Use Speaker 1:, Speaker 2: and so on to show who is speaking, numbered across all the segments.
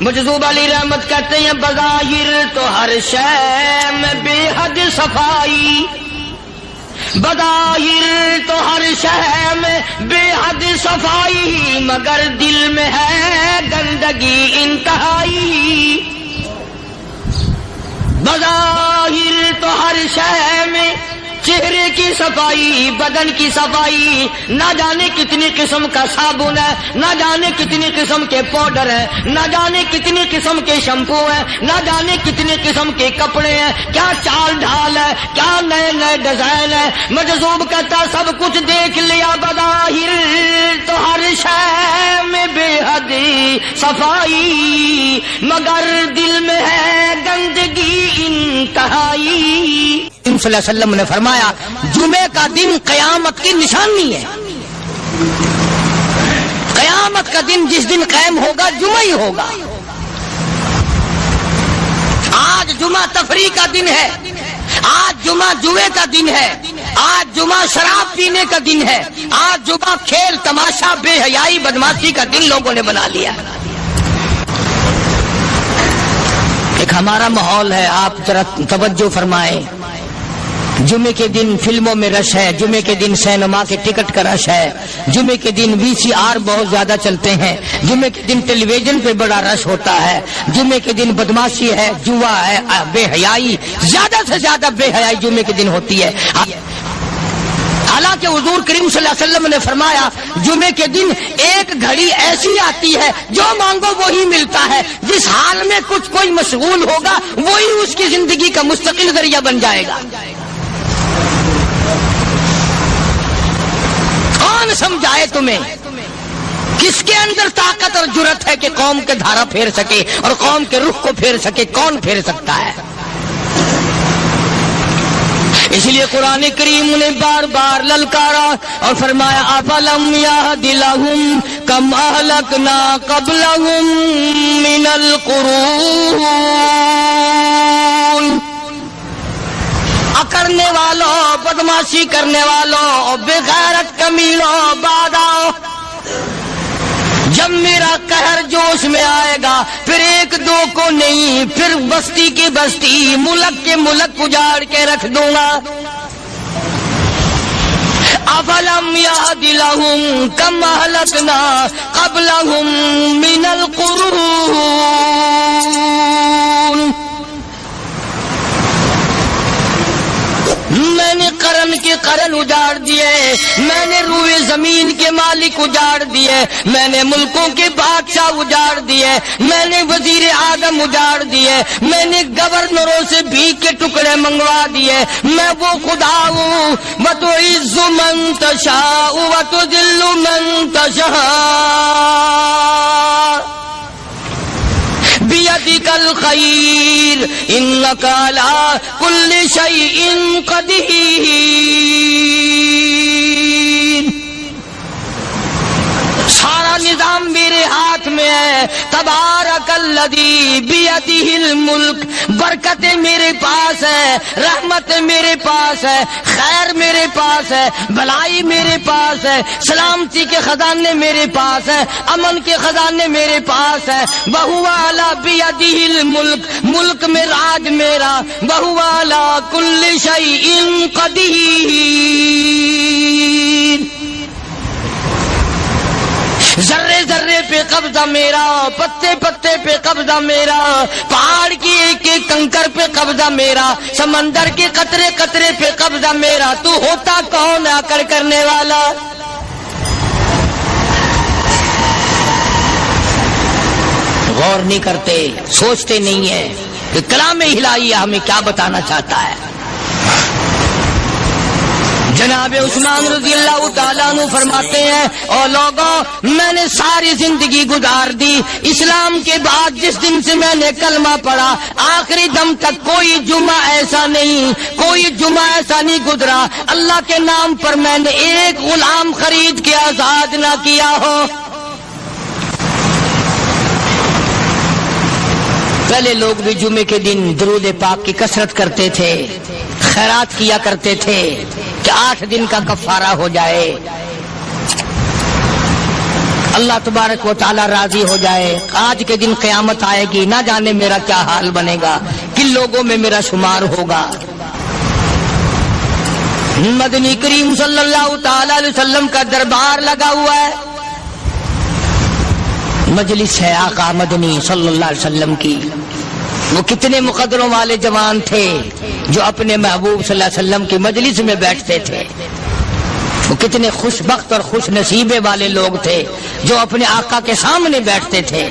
Speaker 1: مجذوب علی رحمت کہتے ہیں بظاہر تو ہر شے میں بے حد صفائی، بظاہر تو ہر شے میں بے حد صفائی، مگر دل میں ہے گندگی انتہائی۔ بظاہر تو ہر شے میں چہرے کی صفائی، بدن کی صفائی، نہ جانے کتنی قسم کا صابن ہے، نہ جانے کتنی قسم کے پاؤڈر ہے، نہ جانے کتنی قسم کے شیمپو ہے، نہ جانے کتنی قسم کے کپڑے ہیں، کیا چال ڈھال ہے، کیا نئے نئے ڈیزائن ہے۔ مجذوب کہتا سب کچھ دیکھ لیا، بظاہر تو ہر شے میں بے حد صفائی، مگر دل میں ہے گندگی انتہائی۔ صلی اللہ علیہ وسلم نے فرمایا جمعے کا دن قیامت کی نشانی ہے، قیامت کا دن جس دن قائم ہوگا جمعہ ہی ہوگا۔ آج جمعہ تفریح کا دن ہے، آج جمعہ جوئے کا دن ہے، آج جمعہ شراب پینے کا دن ہے، آج جمعہ کھیل تماشا بے حیائی بدماشی کا دن لوگوں نے بنا لیا۔ ایک ہمارا ماحول ہے، آپ ذرا توجہ فرمائیں۔ جمعے کے دن فلموں میں رش ہے، جمعے کے دن سینما کے ٹکٹ کا رش ہے، جمعے کے دن VCR بہت زیادہ چلتے ہیں، جمعے کے دن ٹیلی ویژن پہ بڑا رش ہوتا ہے، جمعے کے دن بدماشی ہے، جوا ہے، بے حیائی، زیادہ سے زیادہ بے حیائی جمعے کے دن ہوتی ہے۔ حالانکہ حضور کریم صلی اللہ علیہ وسلم نے فرمایا جمعے کے دن ایک گھڑی ایسی آتی ہے جو مانگو وہی ملتا ہے، جس حال میں کچھ کوئی مشغول ہوگا وہی اس کی زندگی کا مستقل ذریعہ بن جائے گا۔ کون سمجھائے تمہیں کس کے اندر طاقت اور جرت ہے کہ قوم کے دھارا پھیر سکے اور قوم کے رخ کو پھیر سکے؟ کون پھیر سکتا ہے؟ اس لیے قرآن کریم نے بار بار للکارا اور فرمایا افلم یہد لہم کم اہلکنا قبلہم من القرون، کرنے والوں، بدماشی کرنے والوں، بے غیرت کمینوں، باداؤ، جب میرا قہر جوش میں آئے گا پھر ایک دو کو نہیں، پھر بستی کی بستی، ملک کے ملک اجاڑ کے رکھ دوں گا۔ افلم یہد لہم کم اہلکنا قبلہم من القرون، میں نے قرن کے قرن اجاڑ دیے، میں نے روئے زمین کے مالک اجاڑ دیے، میں نے ملکوں کے بادشاہ اجاڑ دیے، میں نے وزیر اعظم اجاڑ دیے، میں نے گورنروں سے بھیک کے ٹکڑے منگوا دیے۔ میں وہ خدا ہوں وتعز من تشاء وتذل من تشاء بیدک الخیر انک علی کل شیء قدیر۔ سارا نظام میرے ہاتھ میں ہے، تبارک الذی بیدہ الملک، برکتیں میرے پاس ہے، رحمت میرے پاس ہے، خیر میرے پاس ہے، بھلائی میرے پاس ہے، سلامتی کے خزانے میرے پاس ہے، امن کے خزانے میرے پاس ہے۔ وہو علی بیدہ الملک، ملک میں راج میرا، وہو علی کل شیء قدیر۔ ذرے ذرے پہ قبضہ میرا، پتے پتے پہ قبضہ میرا، پہاڑ کی ایک ایک کنکر پہ قبضہ میرا، سمندر کے قطرے قطرے پہ قبضہ میرا۔ تو ہوتا کون آ کر کرنے والا؟ غور نہیں کرتے، سوچتے نہیں ہیں کہ کلام الہی ہمیں کیا بتانا چاہتا ہے۔ جناب عثمان رضی اللہ تعالیٰ عنہ فرماتے ہیں اور لوگوں میں نے ساری زندگی گزار دی اسلام کے بعد، جس دن سے میں نے کلمہ پڑھا آخری دم تک کوئی جمعہ ایسا نہیں، کوئی جمعہ ایسا نہیں گزرا اللہ کے نام پر میں نے ایک غلام خرید کے آزاد نہ کیا ہو۔ پہلے لوگ بھی جمعے کے دن درود پاک کی کثرت کرتے تھے، خیرات کیا کرتے تھے کہ 8 دن کا کفارہ ہو جائے۔ اللہ تبارک و تعالی راضی ہو جائے. آج کے دن قیامت آئے گی، نہ جانے میرا کیا حال بنے گا، کن لوگوں میں میرا شمار ہوگا. مدنی کریم صلی اللہ تعالی علیہ وسلم کا دربار لگا ہوا ہے، مجلس ہے آقا مدنی صلی اللہ علیہ وسلم کی. وہ کتنے مقدروں والے جوان تھے جو اپنے محبوب صلی اللہ علیہ وسلم کی مجلس میں بیٹھتے تھے. وہ کتنے خوش بخت اور خوش نصیبے والے لوگ تھے جو اپنے آقا کے سامنے بیٹھتے تھے.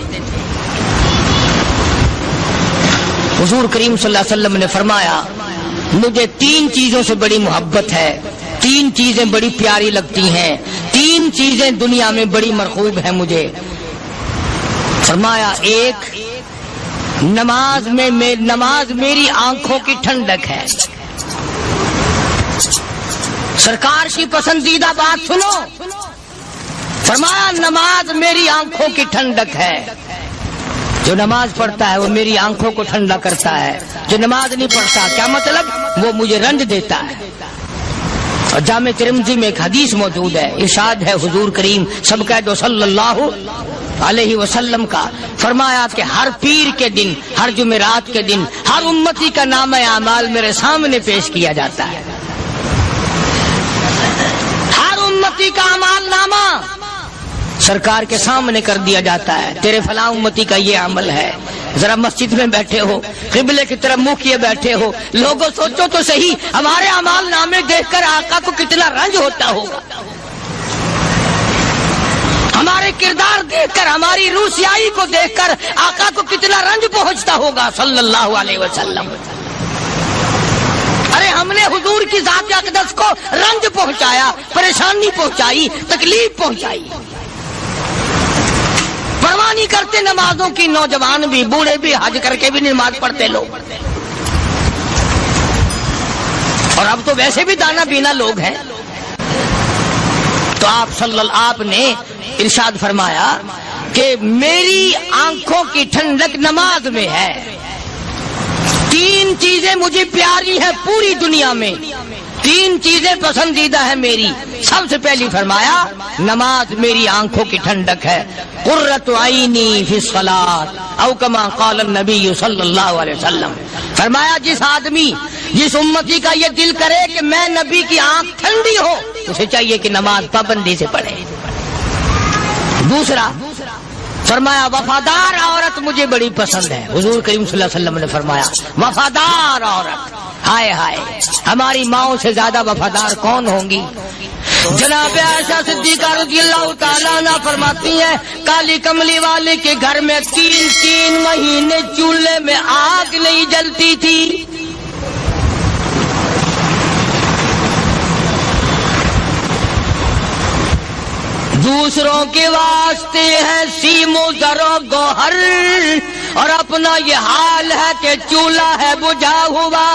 Speaker 1: حضور کریم صلی اللہ علیہ وسلم نے فرمایا مجھے 3 چیزوں سے بڑی محبت ہے، 3 چیزیں بڑی پیاری لگتی ہیں، 3 چیزیں دنیا میں بڑی مرغوب ہیں مجھے. فرمایا ایک نماز میری آنکھوں کی ٹھنڈک ہے. سرکار کی پسندیدہ بات سنو، فرمایا نماز میری آنکھوں کی ٹھنڈک ہے. جو نماز پڑھتا ہے وہ میری آنکھوں کو ٹھنڈا کرتا ہے، جو نماز نہیں پڑھتا کیا مطلب، وہ مجھے رنج دیتا ہے. اور جامع ترمذی میں ایک حدیث موجود ہے، ارشاد ہے حضور کریم سب کہہ دو صلی اللہ علیہ وسلم کا، فرمایا کہ ہر پیر کے دن، ہر جمعرات کے دن ہر امتی کا نامہ اعمال میرے سامنے پیش کیا جاتا ہے. ہر امتی کا اعمال نامہ سرکار کے سامنے کر دیا جاتا ہے. تیرے فلاں امتی کا یہ عمل ہے. ذرا مسجد میں بیٹھے ہو، قبلے کی طرف منہ کیے بیٹھے ہو، لوگوں سوچو تو صحیح ہمارے اعمال نامے دیکھ کر آقا کو کتنا رنج ہوتا ہوگا، ہمارے کردار دیکھ کر، ہماری روسیائی کو دیکھ کر آقا کو کتنا رنج پہنچتا ہوگا صلی اللہ علیہ وسلم. ارے ہم نے حضور کی ذات اقدس کو رنج پہنچایا، پریشانی پہنچائی، تکلیف پہنچائی. پرواہ نہیں کرتے نمازوں کی، نوجوان بھی بوڑھے بھی حج کر کے بھی نماز پڑھتے لوگ. اور اب تو ویسے بھی دانا بینا لوگ ہیں. تو آپ نے ارشاد فرمایا کہ میری آنکھوں کی ٹھنڈک نماز میں ہے. 3 چیزیں مجھے پیاری ہیں پوری دنیا میں، 3 چیزیں پسندیدہ ہیں میری. سب سے پہلی فرمایا نماز میری آنکھوں کی ٹھنڈک ہے. قرۃ عینی فی الصلاۃ او کما قال النبی صلی اللہ علیہ وسلم. فرمایا جس آدمی، جس امتی کا یہ دل کرے کہ میں نبی کی آنکھ ٹھنڈی ہو، اسے چاہیے کہ نماز پابندی سے پڑھے. دوسرا فرمایا وفادار عورت مجھے بڑی پسند ہے. حضور کریم صلی اللہ علیہ وسلم نے فرمایا وفادار عورت، ہائے ہائے ہماری ماؤں سے زیادہ وفادار کون ہوں گی. جناب عائشہ صدیقہ رضی اللہ تعالیٰ عنہ فرماتی ہیں کالی کملی والے کے گھر میں 3 مہینے چولہے میں آگ نہیں جلتی تھی. دوسروں کے واسطے ہے سیم و زر و گوہر، اور اپنا یہ حال ہے کہ چولہا ہے بجھا ہوا.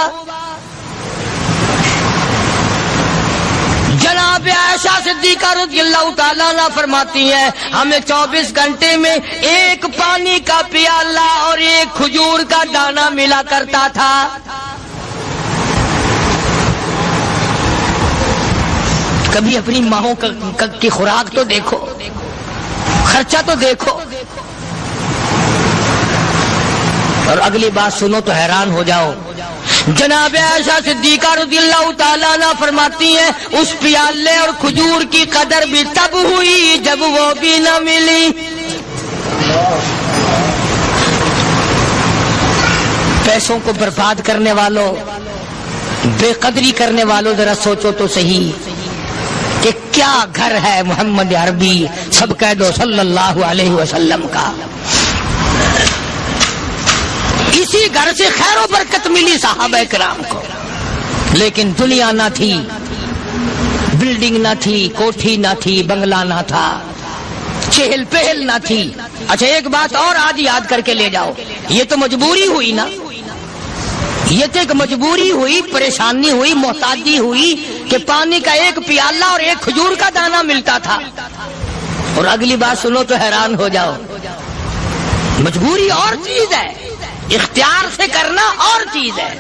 Speaker 1: جناب عائشہ صدیقہ رضی اللہ تعالیٰ عنہ فرماتی ہیں ہمیں 24 گھنٹے میں 1 پانی کا پیالہ اور 1 کھجور کا دانہ ملا کرتا تھا. کبھی اپنی ماہوں کی خوراک تو دیکھو، خرچہ تو دیکھو. اور اگلی بات سنو تو حیران ہو جاؤ. جناب عائشہ صدیقہ رضی اللہ تعالیٰ عنہ فرماتی ہیں اس پیالے اور کھجور کی قدر بھی تب ہوئی جب وہ بھی نہ ملی. پیسوں کو برباد کرنے والوں، بے قدری کرنے والوں، ذرا سوچو تو صحیح کہ کیا گھر ہے محمد عربی سب کہہ دو صلی اللہ علیہ وسلم کا. اسی گھر سے خیر و برکت ملی صحابہ کرام کو، لیکن دنیا نہ تھی، بلڈنگ نہ تھی، کوٹھی نہ تھی، بنگلہ نہ تھا، چہل پہل نہ تھی. اچھا ایک بات اور آج یاد کر کے لے جاؤ، یہ تو مجبوری ہوئی نا، یہ تو ایک مجبوری ہوئی، پریشانی ہوئی، محتاجی ہوئی کہ پانی کا 1 پیالہ اور 1 کھجور کا دانہ ملتا تھا. اور اگلی بات سنو تو حیران ہو جاؤ. مجبوری اور چیز ہے، اختیار سے کرنا اور چیز ہے.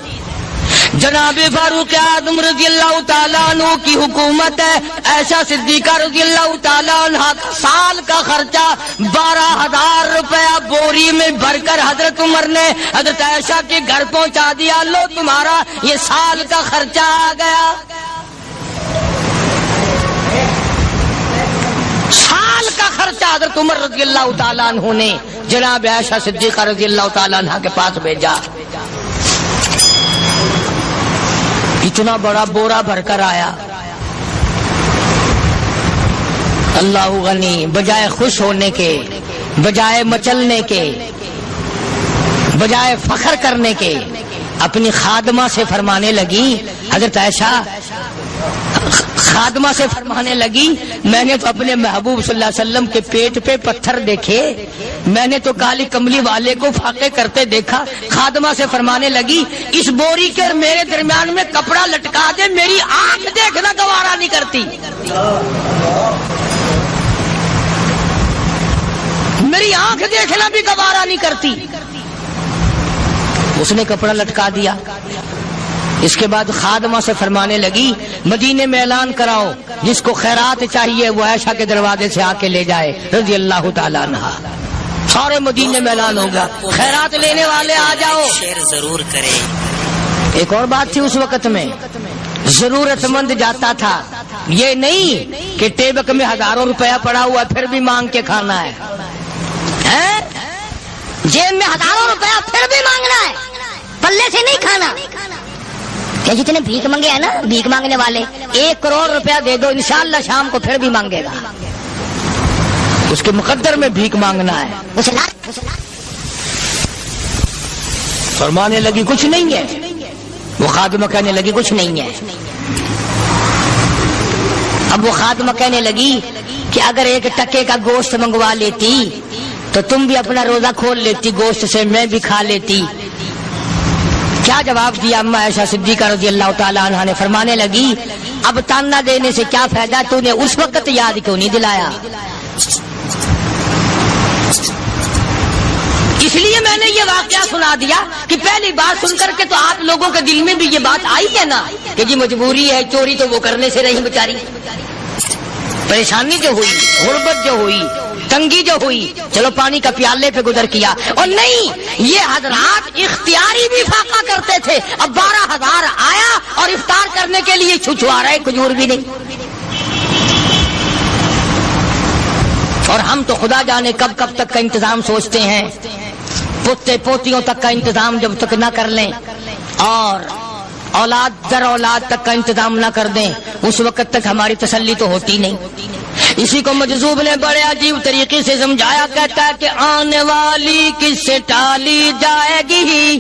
Speaker 1: جناب فاروق اعظم رضی اللہ تعالیٰ عنہ کی حکومت ہے. عائشہ صدیقہ رضی اللہ تعالیٰ عنہ کا سال کا خرچہ 12,000 روپیہ بوری میں بھر کر حضرت عمر نے حضرت عائشہ کے گھر پہنچا دیا. لو تمہارا یہ سال کا خرچہ آ گیا. سال کا خرچہ حضرت عمر رضی اللہ تعالیٰ عنہ نے جناب عائشہ صدیقہ رضی اللہ تعالیٰ عنہ کے پاس بھیجا. اتنا بڑا بورا بھر کر آیا. اللہ غنی، بجائے خوش ہونے کے، بجائے مچلنے کے، بجائے فخر کرنے کے، اپنی خادمہ سے فرمانے لگی. حضرت عائشہ خادمہ سے فرمانے لگی میں نے تو اپنے محبوب صلی اللہ علیہ وسلم کے پیٹ پہ پتھر دیکھے، میں نے تو کالی کملی والے کو فاقے کرتے دیکھا. خادمہ سے فرمانے لگی اس بوری کے اور میرے درمیان میں کپڑا لٹکا دے، میری آنکھ دیکھنا گوارا نہیں کرتی، میری آنکھ دیکھنا بھی گوارا نہیں کرتی. اس نے کپڑا لٹکا دیا. اس کے بعد خادمہ سے فرمانے لگی مدینے میں اعلان کراؤ جس کو خیرات چاہیے وہ عائشہ کے دروازے سے آ کے لے جائے رضی اللہ تعالیٰ عنہ. سارے مدینے میں اعلان ہوگا خیرات لینے والے آ جاؤ.
Speaker 2: شیئر ضرور کریں.
Speaker 1: ایک اور بات تھی اس وقت میں، ضرورت مند جاتا تھا، یہ نہیں کہ ٹیبک میں ہزاروں روپیہ پڑا ہوا پھر بھی مانگ کے کھانا ہے، جیب میں ہزاروں روپیہ پھر بھی مانگنا ہے، پلے سے نہیں کھانا. کہ جتنے بھیک مانگے ہیں نا بھیک مانگنے والے 1 کروڑ روپیہ دے دو انشاءاللہ شام کو پھر بھی مانگے گا. اس کے مقدر میں بھیک مانگنا ہے. فرمانے لگی کچھ نہیں ہے. وہ خادمہ کہنے لگی کچھ نہیں ہے. اب وہ خادمہ کہنے لگی کہ اگر 1 ٹکے کا گوشت منگوا لیتی تو تم بھی اپنا روزہ کھول لیتی گوشت سے، میں بھی کھا لیتی. کیا جواب دیا اما عائشہ صدیقہ رضی اللہ تعالیٰ عنہ نے؟ فرمانے لگی اب تانا دینے سے کیا فائدہ، تو نے اس وقت یاد کیوں نہیں دلایا؟ اس لیے میں نے یہ واقعہ سنا دیا کہ پہلی بات سن کر کے تو آپ لوگوں کے دل میں بھی یہ بات آئی ہے نا کہ جی مجبوری ہے، چوری تو وہ کرنے سے رہی بیچاری، پریشانی جو ہوئی، غربت جو ہوئی، تنگی جو ہوئی، چلو پانی کا پیالے پہ گزر کیا. اور نہیں، یہ حضرات اختیاری بھی فاقہ کرتے تھے. اب 12,000 آیا اور افطار کرنے کے لیے چھچوا رہے کھجور بھی نہیں. اور ہم تو خدا جانے کب کب تک کا انتظام سوچتے ہیں، پوتے پوتیوں تک کا انتظام جب تک نہ کر لیں اور اولاد در اولاد تک کا انتظام نہ کر دیں اس وقت تک ہماری تسلی تو ہوتی نہیں. اسی کو مجذوب نے بڑے عجیب طریقے سے سمجھایا، کہتا ہے کہ آنے والی کس سے ٹالی جائے گی،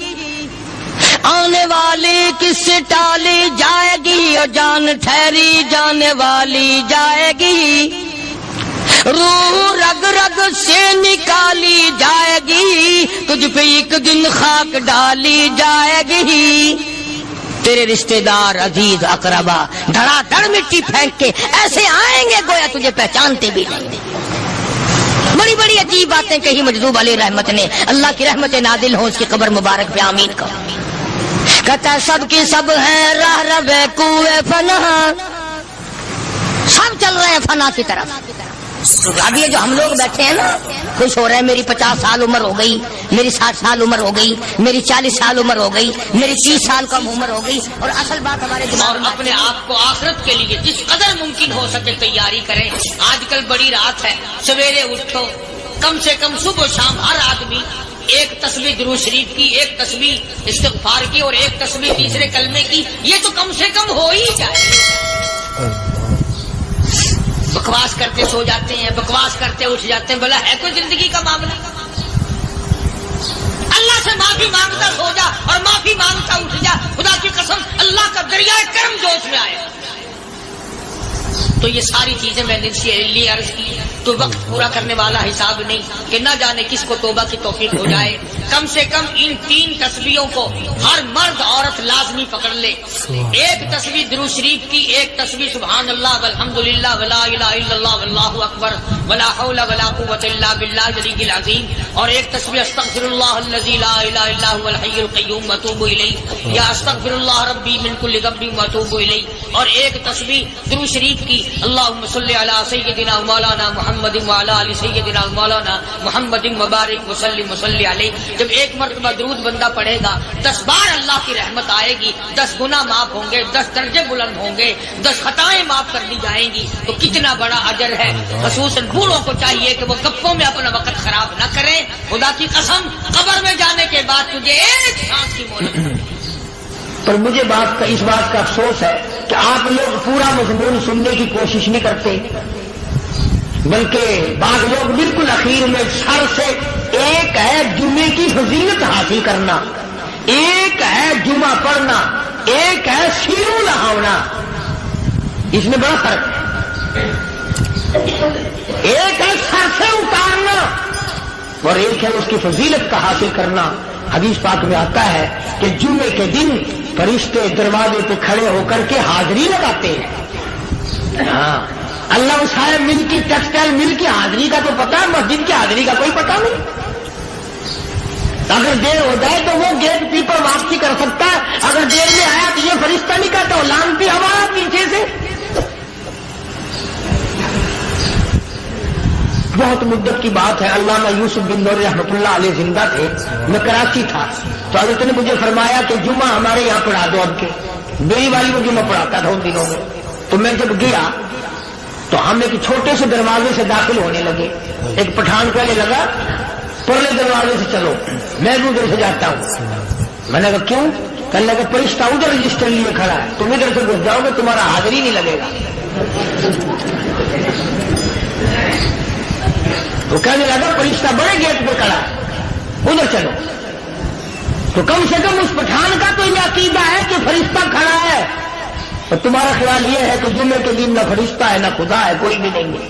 Speaker 1: آنے والی کس سے ٹالی جائے گی، اور جان ٹھہری جانے والی جائے گی، روح رگ رگ سے نکالی جائے گی، تجھ پہ ایک دن خاک ڈالی جائے گی. تیرے رشتہ دار عزیز اقربا دھڑا دھڑ مٹی پھینک کے ایسے آئیں گے گویا تجھے پہچانتے بھی نہیں. بڑی بڑی عجیب باتیں کہی مجذوب علیہ رحمت نے. اللہ کی رحمت نازل ہو اس کی قبر مبارک پہ آمین کہو. کہتا سب کی سب ہیں راہ رب کوئے فنا، سب چل رہے ہیں فنا کی طرف. اب یہ جو ہم لوگ بیٹھے ہیں نا خوش ہو رہے ہیں، میری 50 سال عمر ہو گئی، میری 60 سال عمر ہو گئی، میری 40 سال عمر ہو گئی، میری 30 سال کم عمر ہو گئی. اور اصل بات ہمارے دماغ میں
Speaker 3: اپنے آپ کو آخرت کے لیے جس قدر ممکن ہو سکے تیاری کریں. آج کل بڑی رات ہے، سویرے اٹھو، کم سے کم صبح و شام ہر آدمی 1 تسبیح درود شریف کی، 1 تسبیح استغفار کی اور 1 تسبیح تیسرے کلمے کی، یہ تو کم سے کم ہو ہی جائے. بکواس کرتے سو جاتے ہیں، بکواس کرتے اٹھ جاتے ہیں، بلا ہے کوئی زندگی کا معاملہ؟ اللہ سے معافی مانگتا سو جا اور معافی مانگتا اٹھ جا. خدا کی قسم اللہ کا دریائے کرم جوش میں آئے. تو یہ ساری چیزیں میں نے اس لیے عرض کی. تو وقت پورا کرنے والا حساب نہیں کہ نہ جانے کس کو توبہ کی توفیق ہو جائے. کم سے کم ان 3 تسبیحوں کو ہر مرد عورت لازمی پکڑ لے. ایک تسبیح درود شریف کی، ایک تسبیح سبحان اللہ والحمدللہ ولا الہ الا اللہ واللہ اکبر ولا حول ولا قوۃ الا باللہ العلی العظیم، اور ایک تسبیح استغفر اللہ الذی لا الہ الا هو الحی القیوم واتوب الیہ یا استغفر اللہ ربی من کل ذنب واتوب الیہ، اور ایک تسبیح درود شریف کی اللہم صلی علی سیدنا مولانا محمد وعلی آل سیدنا مولانا محمد مبارک وسلم وصلی علیہ. جب ایک مرتبہ درود بندہ پڑھے گا 10 بار اللہ کی رحمت آئے گی، 10 گناہ معاف ہوں گے، 10 درجے بلند ہوں گے، 10 خطائیں معاف کر دی جائیں گی. تو کتنا بڑا اجر ہے. خصوصاً بوڑھوں کو چاہیے کہ وہ گپوں میں اپنا وقت خراب نہ کریں. خدا کی قسم قبر میں جانے کے بعد تجھے ایک سانس کی مہلت.
Speaker 2: پر مجھے اس بات کا افسوس ہے کہ آپ لوگ پورا مضمون سننے کی کوشش نہیں کرتے، بلکہ بعض لوگ بالکل اخیر میں سر سے، ایک ہے جمعے کی فضیلت حاصل کرنا، ایک ہے جمعہ پڑھنا، ایک ہے سیروں نہاونا. اس میں بڑا فرق ہے. ایک ہے سر سے اتارنا اور ایک ہے اس کی فضیلت کا حاصل کرنا. حدیث پاک میں آتا ہے کہ جمعے کے دن فرشتے دروازے پہ کھڑے ہو کر کے حاضری لگاتے ہیں. ہاں، اللہ صاحب مل کی ٹیکسٹائل مل کی حاضری کا تو پتا ہے، مسجد کی حاضری کا کوئی پتا نہیں. اگر دیر ہو جائے تو وہ گیٹ کیپر واپسی کر سکتا ہے، اگر دیر میں آیا تو یہ فرشتہ نہیں کہتا، لانتی ہوا پیچھے سے. بہت مدت کی بات ہے، علامہ یوسف بن نور رحمۃ اللہ علیہ زندہ تھے. میں کراچی تھا تو حضرت نے مجھے فرمایا کہ جمعہ ہمارے یہاں پڑھا دو. اب کے میری والی وہ جمعہ پڑھاتا تھا ان دنوں میں. تو میں جب گیا تو ہم ایک چھوٹے سے دروازے سے داخل ہونے لگے. ایک پٹھان کہنے لگا پرلے دروازے سے چلو، میں بھی ادھر سے جاتا ہوں. میں نے کہا کیوں؟ کہنے لگا فرشتہ ادھر رجسٹر لیے کھڑا ہے، تم ادھر سے گھس جاؤ گے تمہارا حاضری نہیں لگے گا. تو کہنے لگا فرشتہ بڑے گیٹ پہ کھڑا ہے، ادھر چلو. تو کم سے کم اس پٹھان کا تو یہ عقیدہ ہے کہ فرشتہ کھڑا ہے، اور تمہارا خیال یہ ہے کہ جمعے کے دن نہ فرشتہ ہے نہ خدا ہے، کوئی بھی نہیں ہے.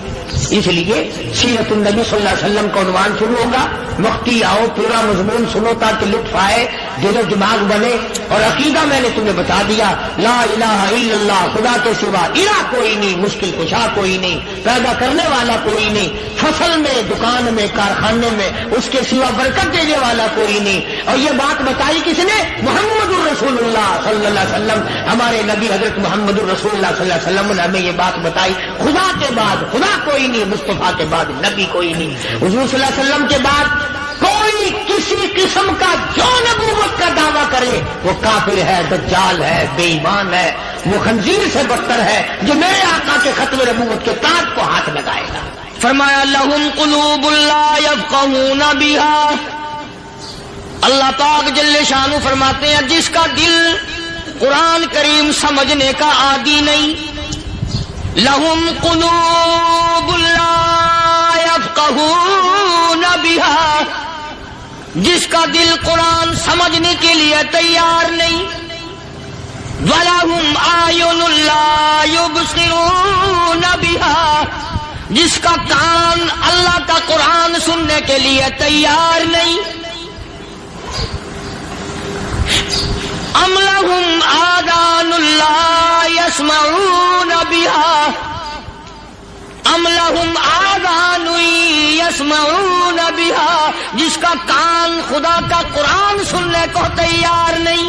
Speaker 2: اس لیے سیرت النبی صلی اللہ علیہ وسلم کا عنوان شروع ہوگا. مفتی آؤ پورا مضمون سنو تاکہ لطف آئے، دل و دماغ بنے. اور عقیدہ میں نے تمہیں بتا دیا، لا الہ الا اللہ، خدا کے سوا الہ کوئی نہیں، مشکل کشا کوئی نہیں، پیدا کرنے والا کوئی نہیں، فصل میں، دکان میں، کارخانے میں اس کے سوا برکت دینے والا کوئی نہیں. اور یہ بات بتائی کس نے؟ محمد الرسول اللہ صلی اللہ علیہ وسلم. ہمارے نبی حضرت محمد الرسول اللہ صلی اللہ علیہ وسلم نے ہمیں یہ بات بتائی. خدا کے بعد خدا کوئی نہیں، مصطفیٰ کے بعد نبی کوئی نہیں. حضور صلی اللہ علیہ وسلم کے بعد کوئی کسی قسم کا جو نبوت کا دعویٰ کرے وہ کافر ہے، دجال ہے، بے ایمان ہے، وہ خنزیر سے بدتر ہے جو میرے آقا کے ختم نبوت کے تاج کو ہاتھ لگائے گا.
Speaker 1: فرمایا لہم قلوب لا یفقہون بہا. اللہ پاک جل شانہ فرماتے ہیں جس کا دل قرآن کریم سمجھنے کا عادی نہیں، لہم قلوب لا یفقہون بہا، جس کا دل قرآن سمجھنے کے لیے تیار نہیں، وَلَهُمْ أَعْيُنٌ لَا يُبْصِرُونَ بِهَا، جس کا کان اللہ کا قرآن سننے کے لیے تیار نہیں. أَمْ لَهُمْ آذَانٌ لَا يَسْمَعُونَ بِهَا، أَمْ لَهُمْ آذَانٌ يَسْمَعُونَ بِهَا، جس کا کان خدا کا قرآن سننے کو تیار نہیں.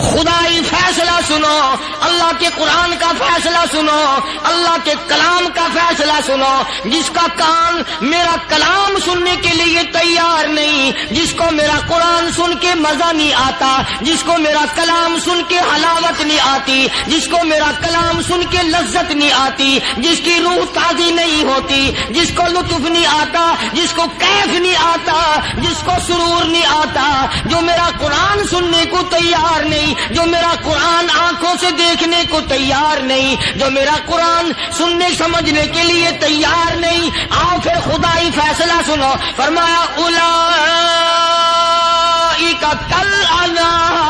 Speaker 1: خدائی فیصلہ سنو، اللہ کے قرآن کا فیصلہ سنو، اللہ کے کلام کا فیصلہ سنو. جس کا کان میرا کلام سننے کے لیے تیار نہیں، جس کو میرا قرآن سن کے مزہ نہیں آتا، جس کو میرا کلام سن کے حلاوت نہیں آتی، جس کو میرا کلام سن کے لذت نہیں آتی، جس کی روح تازی نہیں ہوتی، جس کو لطف نہیں آتا، جس کو کیف نہیں آتا، جس کو سرور نہیں آتا، جو میرا قرآن سننے کو تیار نہیں، جو میرا قرآن آنکھوں سے دیکھنے کو تیار نہیں، جو میرا قرآن سننے سمجھنے کے لیے تیار نہیں. آؤ پھر خدائی فیصلہ سنو. فرمایا اولئک کالانعام،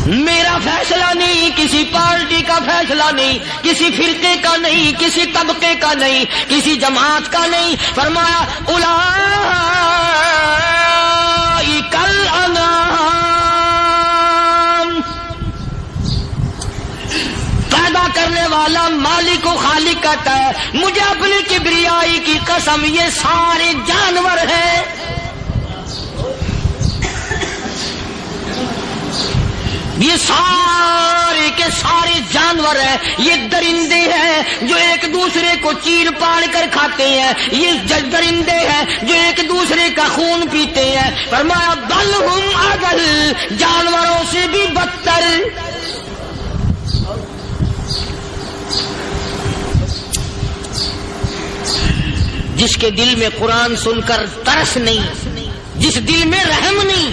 Speaker 1: میرا فیصلہ نہیں، کسی پارٹی کا فیصلہ نہیں، کسی فرقے کا نہیں، کسی طبقے کا نہیں، کسی جماعت کا نہیں. فرمایا اولئک الانعام. پیدا کرنے والا مالک و خالق کہتا ہے مجھے اپنی کبریائی کی قسم یہ سارے جانور ہیں. یہ سارے کے سارے جانور ہیں، یہ درندے ہیں جو ایک دوسرے کو چیر پاڑ کر کھاتے ہیں، یہ درندے ہیں جو ایک دوسرے کا خون پیتے ہیں. فرمایا بل ہم اضل، جانوروں سے بھی بدتر. جس کے دل میں قرآن سن کر ترس نہیں، جس دل میں رحم نہیں،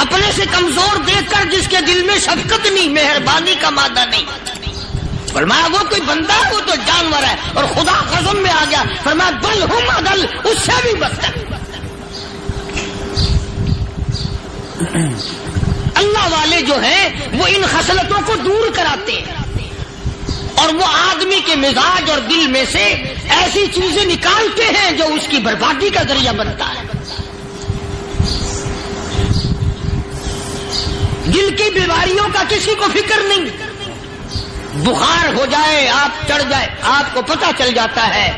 Speaker 1: اپنے سے کمزور دیکھ کر جس کے دل میں شفقت نہیں، مہربانی کا مادہ نہیں. فرمایا وہ کوئی بندہ ہے، وہ تو جانور ہے. اور خدا قسم میں آ گیا، فرمایا بل ہم اضل، اس سے بھی بدتر. اللہ والے جو ہیں وہ ان خصلتوں کو دور کراتے ہیں اور وہ آدمی کے مزاج اور دل میں سے ایسی چیزیں نکالتے ہیں جو اس کی بربادی کا ذریعہ بنتا ہے. دل کی بیماریوں کا کسی کو فکر نہیں. بخار ہو جائے، آپ چڑھ جائے، آپ کو پتہ چل جاتا ہے.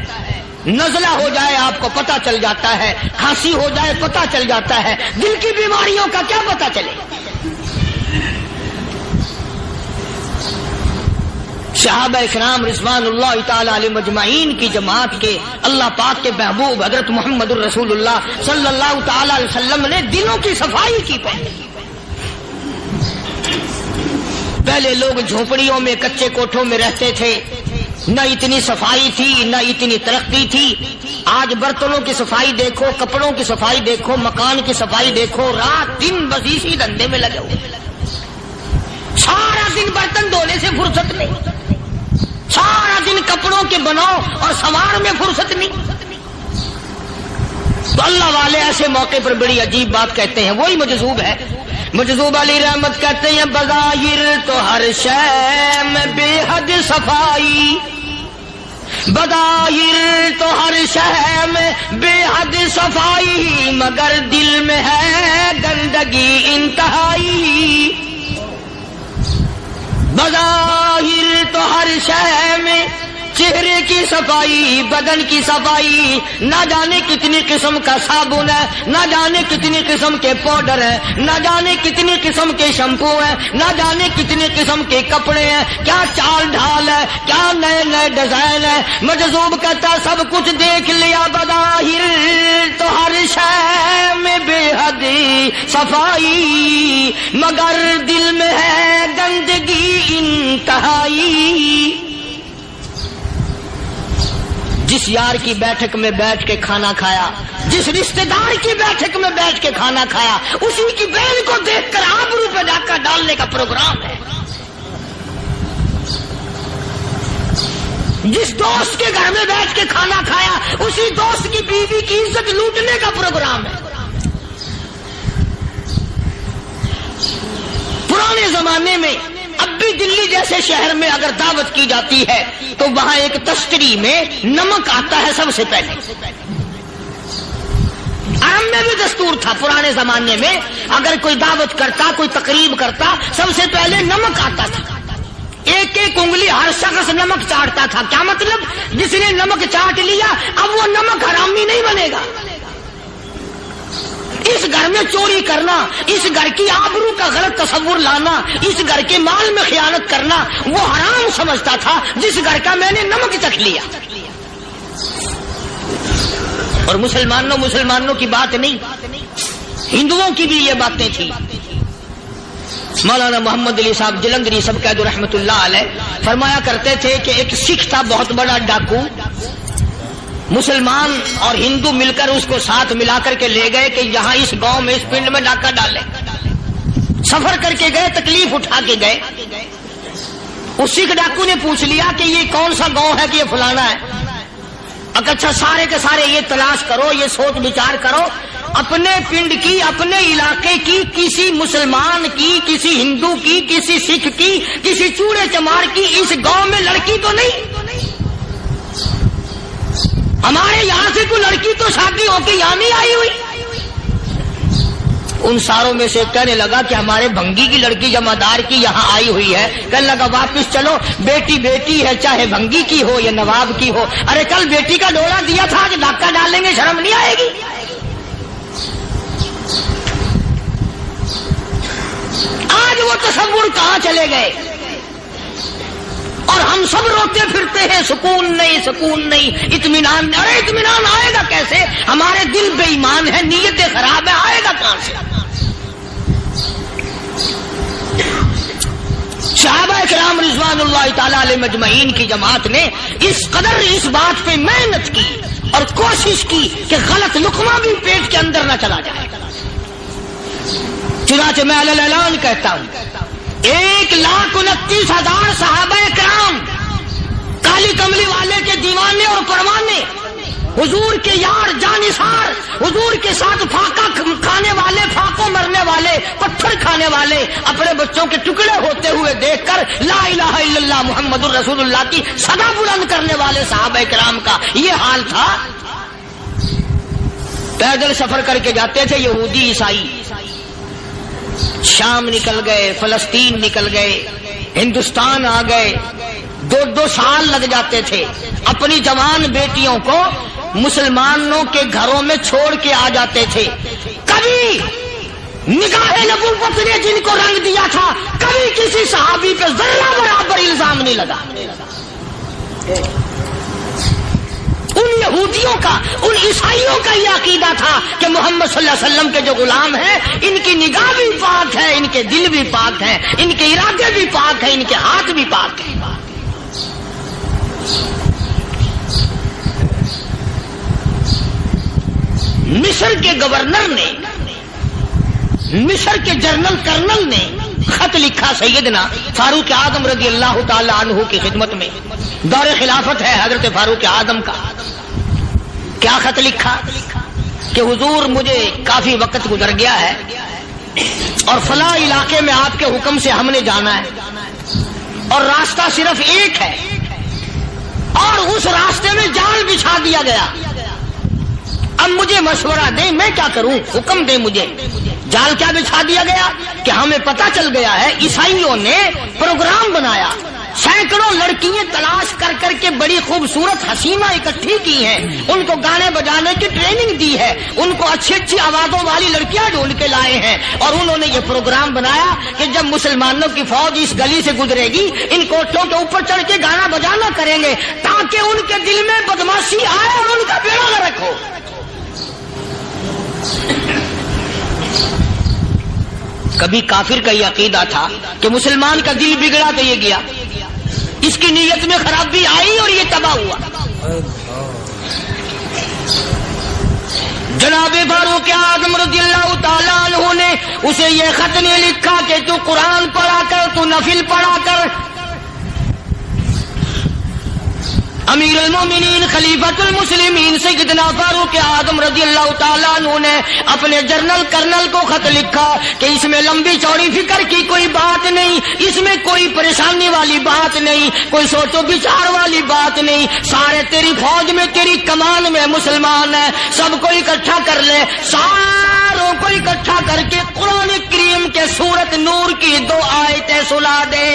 Speaker 1: نزلہ ہو جائے، آپ کو پتہ چل جاتا ہے. کھانسی ہو جائے، پتہ چل جاتا ہے. دل کی بیماریوں کا کیا پتہ چلے؟ صحابہ اکرام رضوان اللہ تعالی علیہ مجمعین کی جماعت کے اللہ پاک کے محبوب حضرت محمد الرسول اللہ صلی اللہ تعالی علیہ وسلم نے دلوں کی صفائی کی. پہلے لوگ جھونپڑیوں میں کچے کوٹھوں میں رہتے تھے، نہ اتنی صفائی تھی نہ اتنی ترقی تھی. آج برتنوں کی صفائی دیکھو، کپڑوں کی صفائی دیکھو، مکان کی صفائی دیکھو، رات دن بس اسی دھندے میں لگے ہوئے. سارا دن برتن دھونے سے فرصت نہیں، سارا دن کپڑوں کے بناؤ اور سنوار میں فرصت نہیں. تو اللہ والے ایسے موقع پر بڑی عجیب بات کہتے ہیں. وہی مجذوب ہے، مجذوب علی رحمت کہتے ہیں بظاہر تو ہر شے میں بے حد صفائی، بظاہر تو ہر شے میں بے حد صفائی، مگر دل میں ہے گندگی انتہائی. بظاہر تو ہر شے میں چہرے کی صفائی، بدن کی صفائی، نہ جانے کتنی قسم کا صابن ہے، نہ جانے کتنی قسم کے پاؤڈر ہیں، نہ جانے کتنی قسم کے شیمپو ہیں، نہ جانے کتنی قسم کے کپڑے ہیں، کیا چال ڈھال ہے، کیا نئے نئے ڈیزائن ہے. مجذوب کہتا سب کچھ دیکھ لیا، بظاہر تو ہر شے میں بے حد صفائی، مگر دل میں ہے گندگی انتہائی. جس یار کی بیٹھک میں بیٹھ کے کھانا کھایا، جس رشتہ دار کی بیٹھک میں بیٹھ کے کھانا کھایا، اسی کی بہن کو دیکھ کر آبرو پہ ڈاکہ ڈالنے کا پروگرام ہے. جس دوست کے گھر میں بیٹھ کے کھانا کھایا، اسی دوست کی بیوی کی عزت لوٹنے کا پروگرام ہے. پرانے زمانے میں اب بھی دلی جیسے شہر میں اگر دعوت کی جاتی ہے تو وہاں ایک تشتری میں نمک آتا ہے سب سے پہلے. عرب میں بھی دستور تھا پرانے زمانے میں، اگر کوئی دعوت کرتا، کوئی تقریب کرتا، سب سے پہلے نمک آتا تھا. ایک ایک انگلی ہر شخص نمک چاٹتا تھا. کیا مطلب؟ جس نے نمک چاٹ لیا اب وہ نمک حرامی نہیں بنے گا. اس گھر میں چوری کرنا، اس گھر کی آبرو کا غلط تصور لانا، اس گھر کے مال میں خیانت کرنا وہ حرام سمجھتا تھا جس گھر کا میں نے نمک چکھ لیا. اور مسلمانوں کی بات نہیں، ہندوؤں کی بھی یہ باتیں تھیں. مولانا محمد علی صاحب جلندری سب قید رحمت اللہ علیہ فرمایا کرتے تھے کہ ایک سکھ تھا بہت بڑا ڈاکو. مسلمان اور ہندو مل کر اس کو ساتھ ملا کر کے لے گئے کہ یہاں اس گاؤں میں اس پنڈ میں ڈاکہ ڈالے. سفر کر کے گئے، تکلیف اٹھا کے گئے. اس سکھ ڈاکو نے پوچھ لیا کہ یہ کون سا گاؤں ہے کہ یہ فلانا ہے. اچھا سارے کے سارے یہ تلاش کرو، یہ سوچ بچار کرو اپنے پنڈ کی، اپنے علاقے کی، کسی مسلمان کی، کسی ہندو کی، کسی سکھ کی، کسی چوڑے چمار کی اس گاؤں میں لڑکی تو نہیں؟ ہمارے یہاں سے کوئی لڑکی تو شادی ہو کے یہاں نہیں آئی ہوئی؟ ان ساروں میں سے کہنے لگا کہ ہمارے بھنگی کی لڑکی جمعدار کی یہاں آئی ہوئی ہے. کہنے لگا واپس چلو، بیٹی بیٹی ہے، چاہے بھنگی کی ہو یا نواب کی ہو. ارے کل بیٹی کا ڈولا دیا تھا، آج دھکا ڈالیں گے، شرم نہیں آئے گی؟ آج وہ تصور کہاں چلے گئے؟ اور ہم سب روتے پھرتے ہیں، سکون نہیں، سکون نہیں، اطمینان نہیں. ارے اطمینان آئے گا کیسے؟ ہمارے دل بے ایمان ہے، نیتیں خراب ہے، آئے گا کہاں سے؟ صحابہ کرام رضوان اللہ تعالی علیہ مجمعین کی جماعت نے اس قدر اس بات پہ محنت کی اور کوشش کی کہ غلط لقمہ بھی پیٹ کے اندر نہ چلا جائے. چنانچہ میں علی الاعلان کہتا ہوں، 1,29,000 صحابہ کرام، کالی کملی والے کے دیوانے اور پروانے، حضور کے یار جانثار، حضور کے ساتھ فاقہ کھانے والے، فاقوں مرنے والے، پتھر کھانے والے، اپنے بچوں کے ٹکڑے ہوتے ہوئے دیکھ کر لا الہ الا اللہ محمد الرسول اللہ کی صدا بلند کرنے والے صحابہ کرام کا یہ حال تھا. پیدل سفر کر کے جاتے تھے یہودی عیسائی، شام نکل گئے، فلسطین نکل گئے، ہندوستان آ گئے، 2 سال لگ جاتے تھے. اپنی جوان بیٹیوں کو مسلمانوں کے گھروں میں چھوڑ کے آ جاتے تھے. کبھی نگاہ نبوت نے جن کو رنگ دیا تھا، کبھی کسی صحابی پہ ذرہ برابر الزام نہیں لگا. ان یہودیوں کا، ان عیسائیوں کا یہ عقیدہ تھا کہ محمد صلی اللہ علیہ وسلم کے جو غلام ہیں، ان کی نگاہ بھی پاک ہے، ان کے دل بھی پاک ہیں، ان کے ارادے بھی پاک ہیں، ان کے ہاتھ بھی پاک ہیں. مصر کے گورنر نے، مصر کے جنرل کرنل نے خط لکھا سیدنا فاروق اعظم رضی اللہ تعالی عنہ کی خدمت میں. دور خلافت ہے حضرت فاروق اعظم کا. کیا خط لکھا کہ حضور مجھے کافی وقت گزر گیا ہے اور فلاں علاقے میں آپ کے حکم سے ہم نے جانا ہے اور راستہ صرف ایک ہے اور اس راستے میں جال بچھا دیا گیا. اب مجھے مشورہ دیں، میں کیا کروں؟ حکم دیں مجھے. جال کیا بچھا دیا گیا کہ ہمیں پتا چل گیا ہے عیسائیوں نے پروگرام بنایا، سینکڑوں لڑکیاں تلاش کر کر کے بڑی خوبصورت حسینہ اکٹھی کی ہیں، ان کو گانے بجانے کی ٹریننگ دی ہے، ان کو اچھی اچھی آوازوں والی لڑکیاں ڈھونڈ کے لائے ہیں اور انہوں نے یہ پروگرام بنایا کہ جب مسلمانوں کی فوج اس گلی سے گزرے گی، ان کوٹھوں کے اوپر چڑھ کے گانا بجانا کریں گے تاکہ ان کے دل میں بدماشی آئے اور ان کا بیڑا نہ رکھو. کبھی کافر کا یہ عقیدہ تھا کہ مسلمان کا دل بگڑا تو یہ گیا، اس کی نیت میں خرابی آئی اور یہ تباہ ہوا. جناب فاروق اعظم رضی اللہ تعالیٰ عنہ نے اسے یہ خط نہیں لکھا کہ تو قرآن پڑھا کر، تو نفل پڑھا کر. امیر المومنین خلیفۃ المسلمین سیدنا فاروق اعظم رضی اللہ تعالیٰ عنہ نے اپنے جنرل کرنل کو خط لکھا کہ اس میں لمبی چوڑی فکر کی کوئی بات نہیں، اس میں کوئی پریشانی والی بات نہیں، کوئی سوچ و بچار والی بات نہیں. سارے تیری فوج میں، تیری کمان میں مسلمان ہیں، سب کو اکٹھا کر لے، ساروں کو اکٹھا کر کے قرآن کریم کے سورت نور کی 2 آیتیں سنا دے.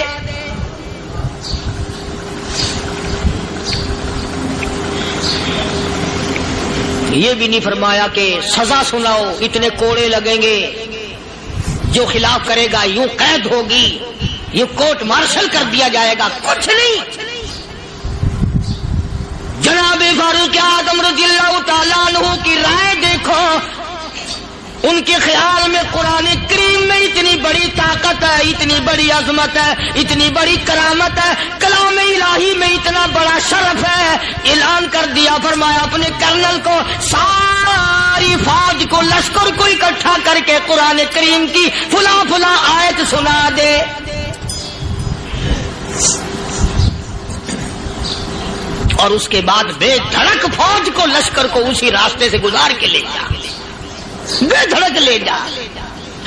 Speaker 1: یہ بھی نہیں فرمایا کہ سزا سناؤ، اتنے کوڑے لگیں گے، جو خلاف کرے گا یوں قید ہوگی، یہ کورٹ مارشل کر دیا جائے گا. کچھ نہیں. جناب فاروق اعظم رضی اللہ تعالیٰ عنہ کی رائے دیکھو. ان کے خیال میں قرآن کریم میں اتنی بڑی طاقت ہے، اتنی بڑی عظمت ہے، اتنی بڑی کرامت ہے، کلام الہی میں اتنا بڑا شرف ہے. اعلان کر دیا، فرمایا اپنے کرنل کو ساری فوج کو، لشکر کو اکٹھا کر کے قرآن کریم کی فلاں فلاں آیت سنا دے. اور اس کے بعد بے دھڑک فوج کو، لشکر کو اسی راستے سے گزار کے لے جا. بے دھڑک لے جا.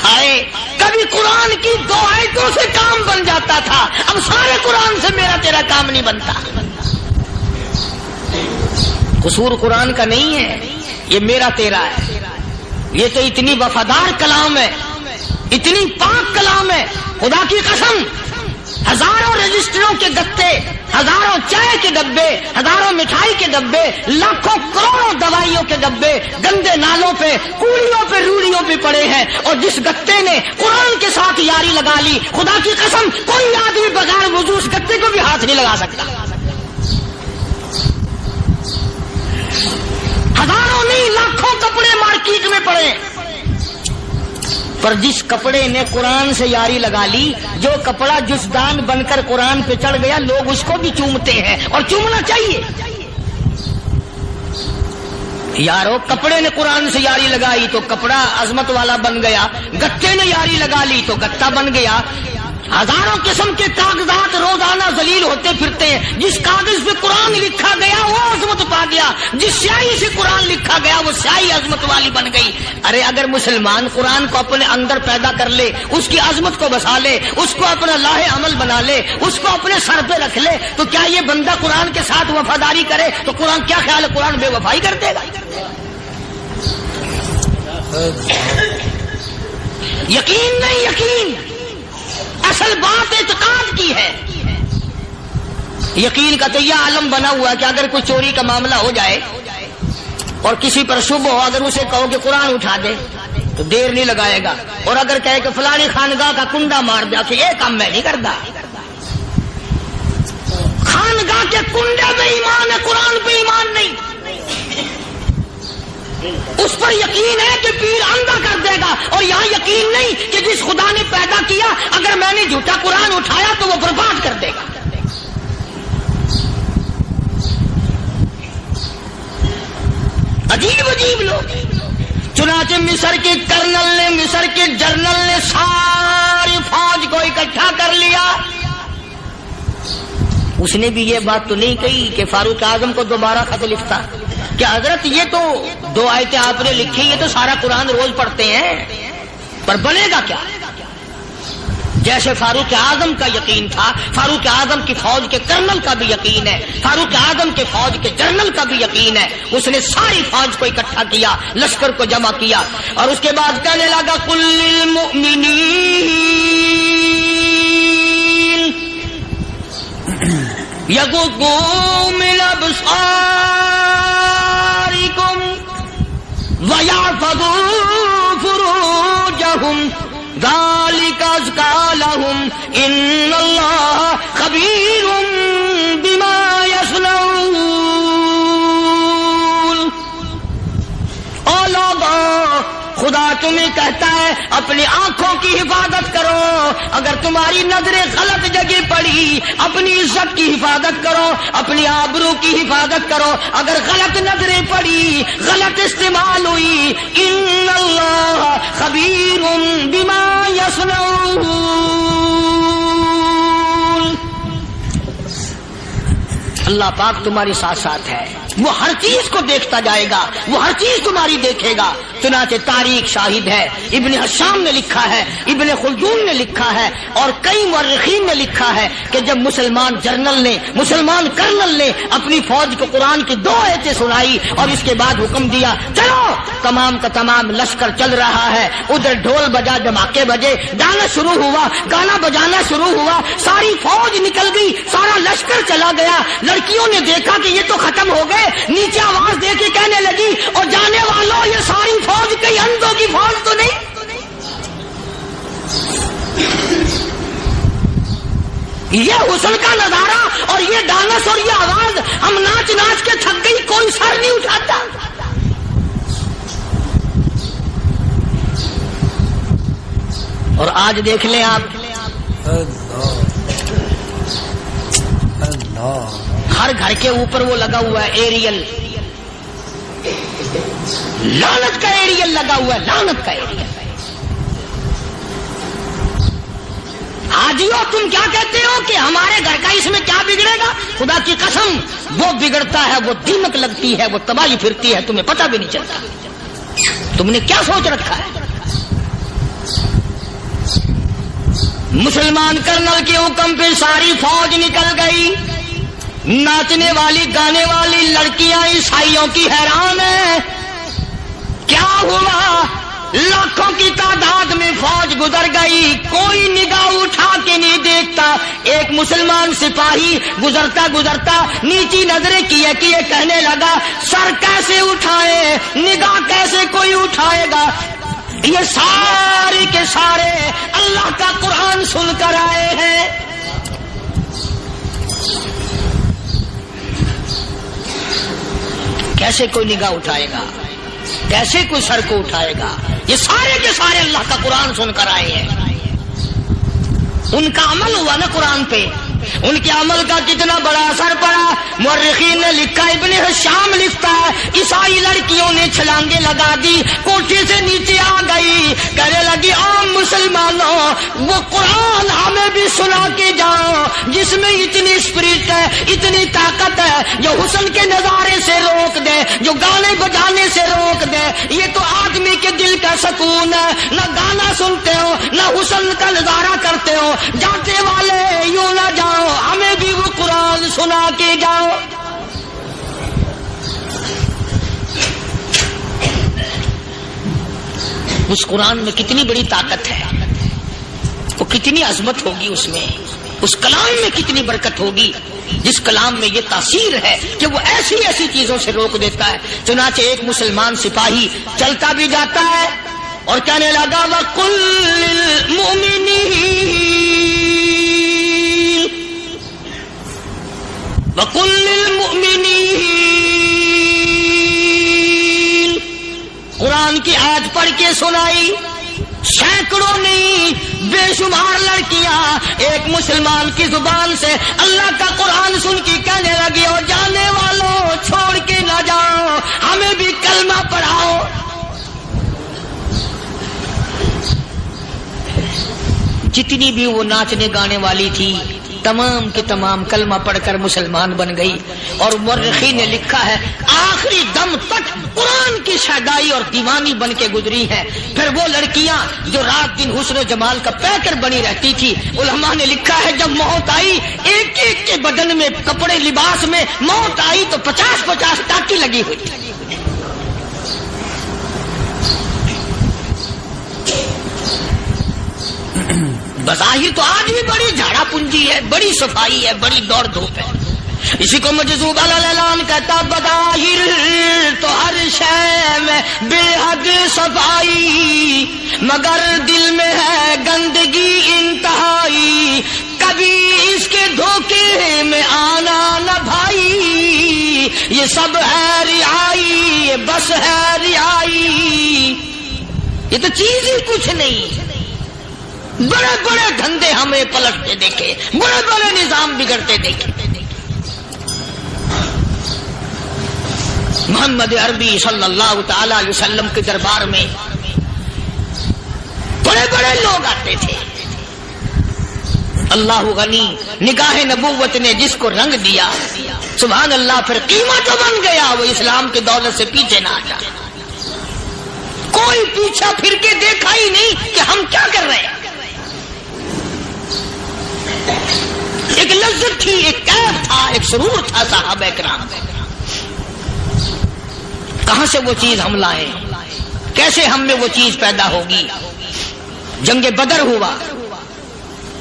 Speaker 1: ہائے کبھی قرآن کی 2 آیتوں سے کام بن جاتا تھا، اب سارے قرآن سے میرا تیرا کام نہیں بنتا. قصور قرآن کا نہیں ہے، یہ میرا تیرا ہے. یہ تو اتنی وفادار کلام ہے، اتنی پاک کلام ہے، خدا کی قسم. ہزاروں رجسٹروں کے گتے، ہزاروں چائے کے ڈبے، ہزاروں مٹھائی کے ڈبے، لاکھوں کروڑوں دوائیوں کے ڈبے گندے نالوں پہ، کوڑیوں پہ، روڑیوں پہ پڑے ہیں، اور جس گتے نے قرآن کے ساتھ یاری لگا لی، خدا کی قسم کوئی آدمی بغیر وضو اس گتے کو بھی ہاتھ نہیں لگا سکتا. ہزاروں نہیں لاکھوں کپڑے مارکیٹ میں پڑے، پر جس کپڑے نے قرآن سے یاری لگا لی، جو کپڑا جسدان بن کر قرآن پہ چڑھ گیا، لوگ اس کو بھی چومتے ہیں، اور چومنا چاہیے. یارو کپڑے نے قرآن سے یاری لگائی تو کپڑا عظمت والا بن گیا، گتے نے یاری لگا لی تو گتا بن گیا. ہزاروں قسم کے کاغذات روزانہ ذلیل ہوتے پھرتے ہیں، جس کاغذ پہ قرآن لکھا گیا وہ عظمت پا گیا، جس سیاہی سے قرآن لکھا گیا وہ سیاہی عظمت والی بن گئی. ارے اگر مسلمان قرآن کو اپنے اندر پیدا کر لے، اس کی عظمت کو بسا لے، اس کو اپنا لاہ عمل بنا لے، اس کو اپنے سر پہ رکھ لے، تو کیا یہ بندہ قرآن کے ساتھ وفاداری کرے تو قرآن کیا خیال ہے قرآن بے وفائی کر دے گا؟ یقین نہیں، یقین اصل بات اعتقاد کی ہے. یقین کا تو یہ عالم بنا ہوا ہے کہ اگر کوئی چوری کا معاملہ ہو جائے اور کسی پر شبہ ہو، اگر اسے کہو کہ قرآن اٹھا دے تو دیر نہیں لگائے گا، اور اگر کہے کہ فلانی خانگاہ کا کنڈا مار دیا تو یہ کام میں نہیں کرتا. خانگاہ کے کنڈے پہ ایمان ہے، قرآن پہ ایمان نہیں. اس پر یقین ہے کہ پیر اندھا کر دے گا، اور یہاں یقین نہیں کہ جس خدا نے پیدا کیا اگر میں نے جھوٹا قرآن اٹھایا تو وہ برباد کر دے گا. عجیب عجیب لوگ. چنانچہ مصر کے کرنل نے، مصر کے جنرل نے ساری فوج کو اکٹھا کر لیا. اس نے بھی یہ بات تو نہیں کہی کہ فاروق اعظم کو دوبارہ خط لکھتا کہ حضرت یہ تو 2 آیتیں آپ نے لکھی، یہ تو سارا قرآن روز پڑھتے ہیں، پر بنے گا کیا؟ جیسے فاروق اعظم کا یقین تھا، فاروق اعظم کی فوج کے کرنل کا بھی یقین ہے، فاروق اعظم کے فوج کے جنرل کا بھی یقین ہے. اس نے ساری فوج کو اکٹھا کیا، لشکر کو جمع کیا، اور اس کے بعد کہنے لگا قل للمؤمنین یغضوا من ابصارکم وَيَحْفَظُوا فُرُوجَهُمْ ذَلِكَ أَزْكَىٰ لَهُمْ إِنَّ اللَّهَ خَبِيرٌ بِمَا يَصْنَعُونَ. او لوگو، خدا تمہیں کہتا ہے اپنی آنکھوں کی حفاظت کرو. اگر تمہاری نظریں غلط جگہ پڑی، اپنی عزت کی حفاظت کرو، اپنی آبرو کی حفاظت کرو. اگر غلط نظریں پڑی، غلط استعمال ہوئی، ان اللہ خبیر بما یصنعون. اللہ پاک تمہارے ساتھ ساتھ ہے، وہ ہر چیز کو دیکھتا جائے گا، وہ ہر چیز تمہاری دیکھے گا. چنانچہ تاریخ شاہد ہے، ابن حشام نے لکھا ہے، ابن خلدون نے لکھا ہے، اور کئی مورخین نے لکھا ہے کہ جب مسلمان جنرل نے، مسلمان کرنل نے اپنی فوج کو قرآن کی 2 آیتیں سنائی اور اس کے بعد حکم دیا چلو، تمام کا تمام لشکر چل رہا ہے. ادھر ڈھول بجا، دھماکے بجے، گانا شروع ہوا، گانا بجانا شروع ہوا، ساری فوج نکل گئی، سارا لشکر چلا گیا. لڑکیوں نے دیکھا کہ یہ تو ختم ہو گئے، نیچے آواز دے کے کہنے لگی اور جانے والوں یہ ساری فوج کئی اندھوں کی فوج تو نہیں. یہ حسن کا نظارہ اور یہ ڈانس اور یہ آواز، ہم ناچ ناچ کے تھک گئی، کوئی سر نہیں اٹھاتا. اور آج دیکھ لیں آپ، ہر گھر کے اوپر وہ لگا ہوا ہے ایریل، لعنت کا ایریل لگا ہوا ہے، لعنت کا ایریل. حاجیو تم کیا کہتے ہو کہ ہمارے گھر کا اس میں کیا بگڑے گا؟ خدا کی قسم وہ بگڑتا ہے، وہ دیمک لگتی ہے، وہ تباہی پھرتی ہے، تمہیں پتہ بھی نہیں چلتا. تم نے کیا سوچ رکھا ہے؟ مسلمان کرنل کے حکم پہ ساری فوج نکل گئی. ناچنے والی گانے والی لڑکیاں عیسائیوں کی حیران ہیں. کیا ہوا؟ لاکھوں کی تعداد میں فوج گزر گئی، کوئی نگاہ اٹھا کے نہیں دیکھتا. ایک مسلمان سپاہی گزرتا گزرتا نیچی نظریں کیے کہنے لگا سر کیسے اٹھائے، نگاہ کیسے کوئی اٹھائے گا؟ یہ سارے کے سارے اللہ کا قرآن سن کر آئے ہیں. کیسے کوئی نگاہ اٹھائے گا؟ کیسے کوئی سر کو اٹھائے گا؟ یہ سارے کے سارے اللہ کا قرآن سن کر آئے ہیں. ان کا عمل ہوا نا قرآن پہ، ان کے عمل کا کتنا بڑا اثر پڑا. مورخین نے لکھا، ابن حشام لکھتا ہے عیسائی لڑکیوں نے چھلانگے لگا دی، کوٹھی سے نیچے آ گئی، کہنے لگی عام مسلمانوں وہ قرآن ہمیں بھی سنا کے جاؤ جس میں اتنی اسپرٹ ہے، اتنی طاقت ہے، جو حسن کے نظارے سے روک دے، جو گانے بجانے سے روک دے. یہ تو آدمی کے دل کا سکون ہے. نہ گانا سنتے ہو نہ حسن کا نظارہ کرتے ہو. جاتے والے یوں نہ جاؤ، ہمیں بھی وہ قرآن سنا کے جاؤ. اس قرآن میں کتنی بڑی طاقت ہے، وہ کتنی عظمت ہوگی اس میں، اس کلام میں کتنی برکت ہوگی جس کلام میں یہ تاثیر ہے کہ وہ ایسی ایسی چیزوں سے روک دیتا ہے. چنانچہ ایک مسلمان سپاہی چلتا بھی جاتا ہے اور کہنے لگا وَقُلْ لِلْمُؤْمِنِينَ وَقُلْ لِلْمُؤْمِنِينَ. قرآن کی آیت پڑھ کے سنائی. سینکڑوں نہیں بے شمار لڑکیاں ایک مسلمان کی زبان سے اللہ کا قرآن سن کے کہنے لگی اور جانے والوں چھوڑ کے نہ جاؤ، ہمیں بھی کلمہ پڑھاؤ. جتنی بھی وہ ناچنے گانے والی تھی تمام کی تمام کلمہ پڑھ کر مسلمان بن گئی. اور مورخین نے لکھا ہے آخری دم تک قرآن کی شیدائی اور دیوانی بن کے گزری ہے. پھر وہ لڑکیاں جو رات دن حسن و جمال کا پیکر بنی رہتی تھی، علماء نے لکھا ہے جب موت آئی ایک ایک کے بدن میں کپڑے لباس میں موت آئی تو 50-50 ٹاکی لگی ہوئی تھی. بظاہر تو آج بھی بڑی جھاڑا پنجی ہے، بڑی صفائی ہے، بڑی دوڑ دھوپ ہے. اسی کو مجذوب الاعلان کہتا بظاہر تو ہر شے میں بے حد صفائی، مگر دل میں ہے گندگی انتہائی. کبھی اس کے دھوکے میں آنا نہ بھائی، یہ سب ہے رعائی، یہ بس ہے رعائی. یہ تو چیز ہی کچھ نہیں. بڑے بڑے دھندے ہمیں پلٹتے دیکھے، بڑے بڑے نظام بگڑتے دیکھے. محمد عربی صلی اللہ تعالی علیہ وسلم کے دربار میں بڑے بڑے لوگ آتے تھے. اللہ غنی، نگاہ نبوت نے جس کو رنگ دیا سبحان اللہ، پھر قیمت تو بن گیا، وہ اسلام کی دولت سے پیچھے نہ ہٹا. کوئی پیچھا پھر کے دیکھا ہی نہیں کہ ہم کیا کر رہے ہیں. ایک لذت تھی، ایک کیف تھا، ایک سرور تھا صحابہ کرام. کہاں سے وہ چیز ہم لائے، کیسے ہم میں وہ چیز پیدا ہوگی. جنگ بدر ہوا،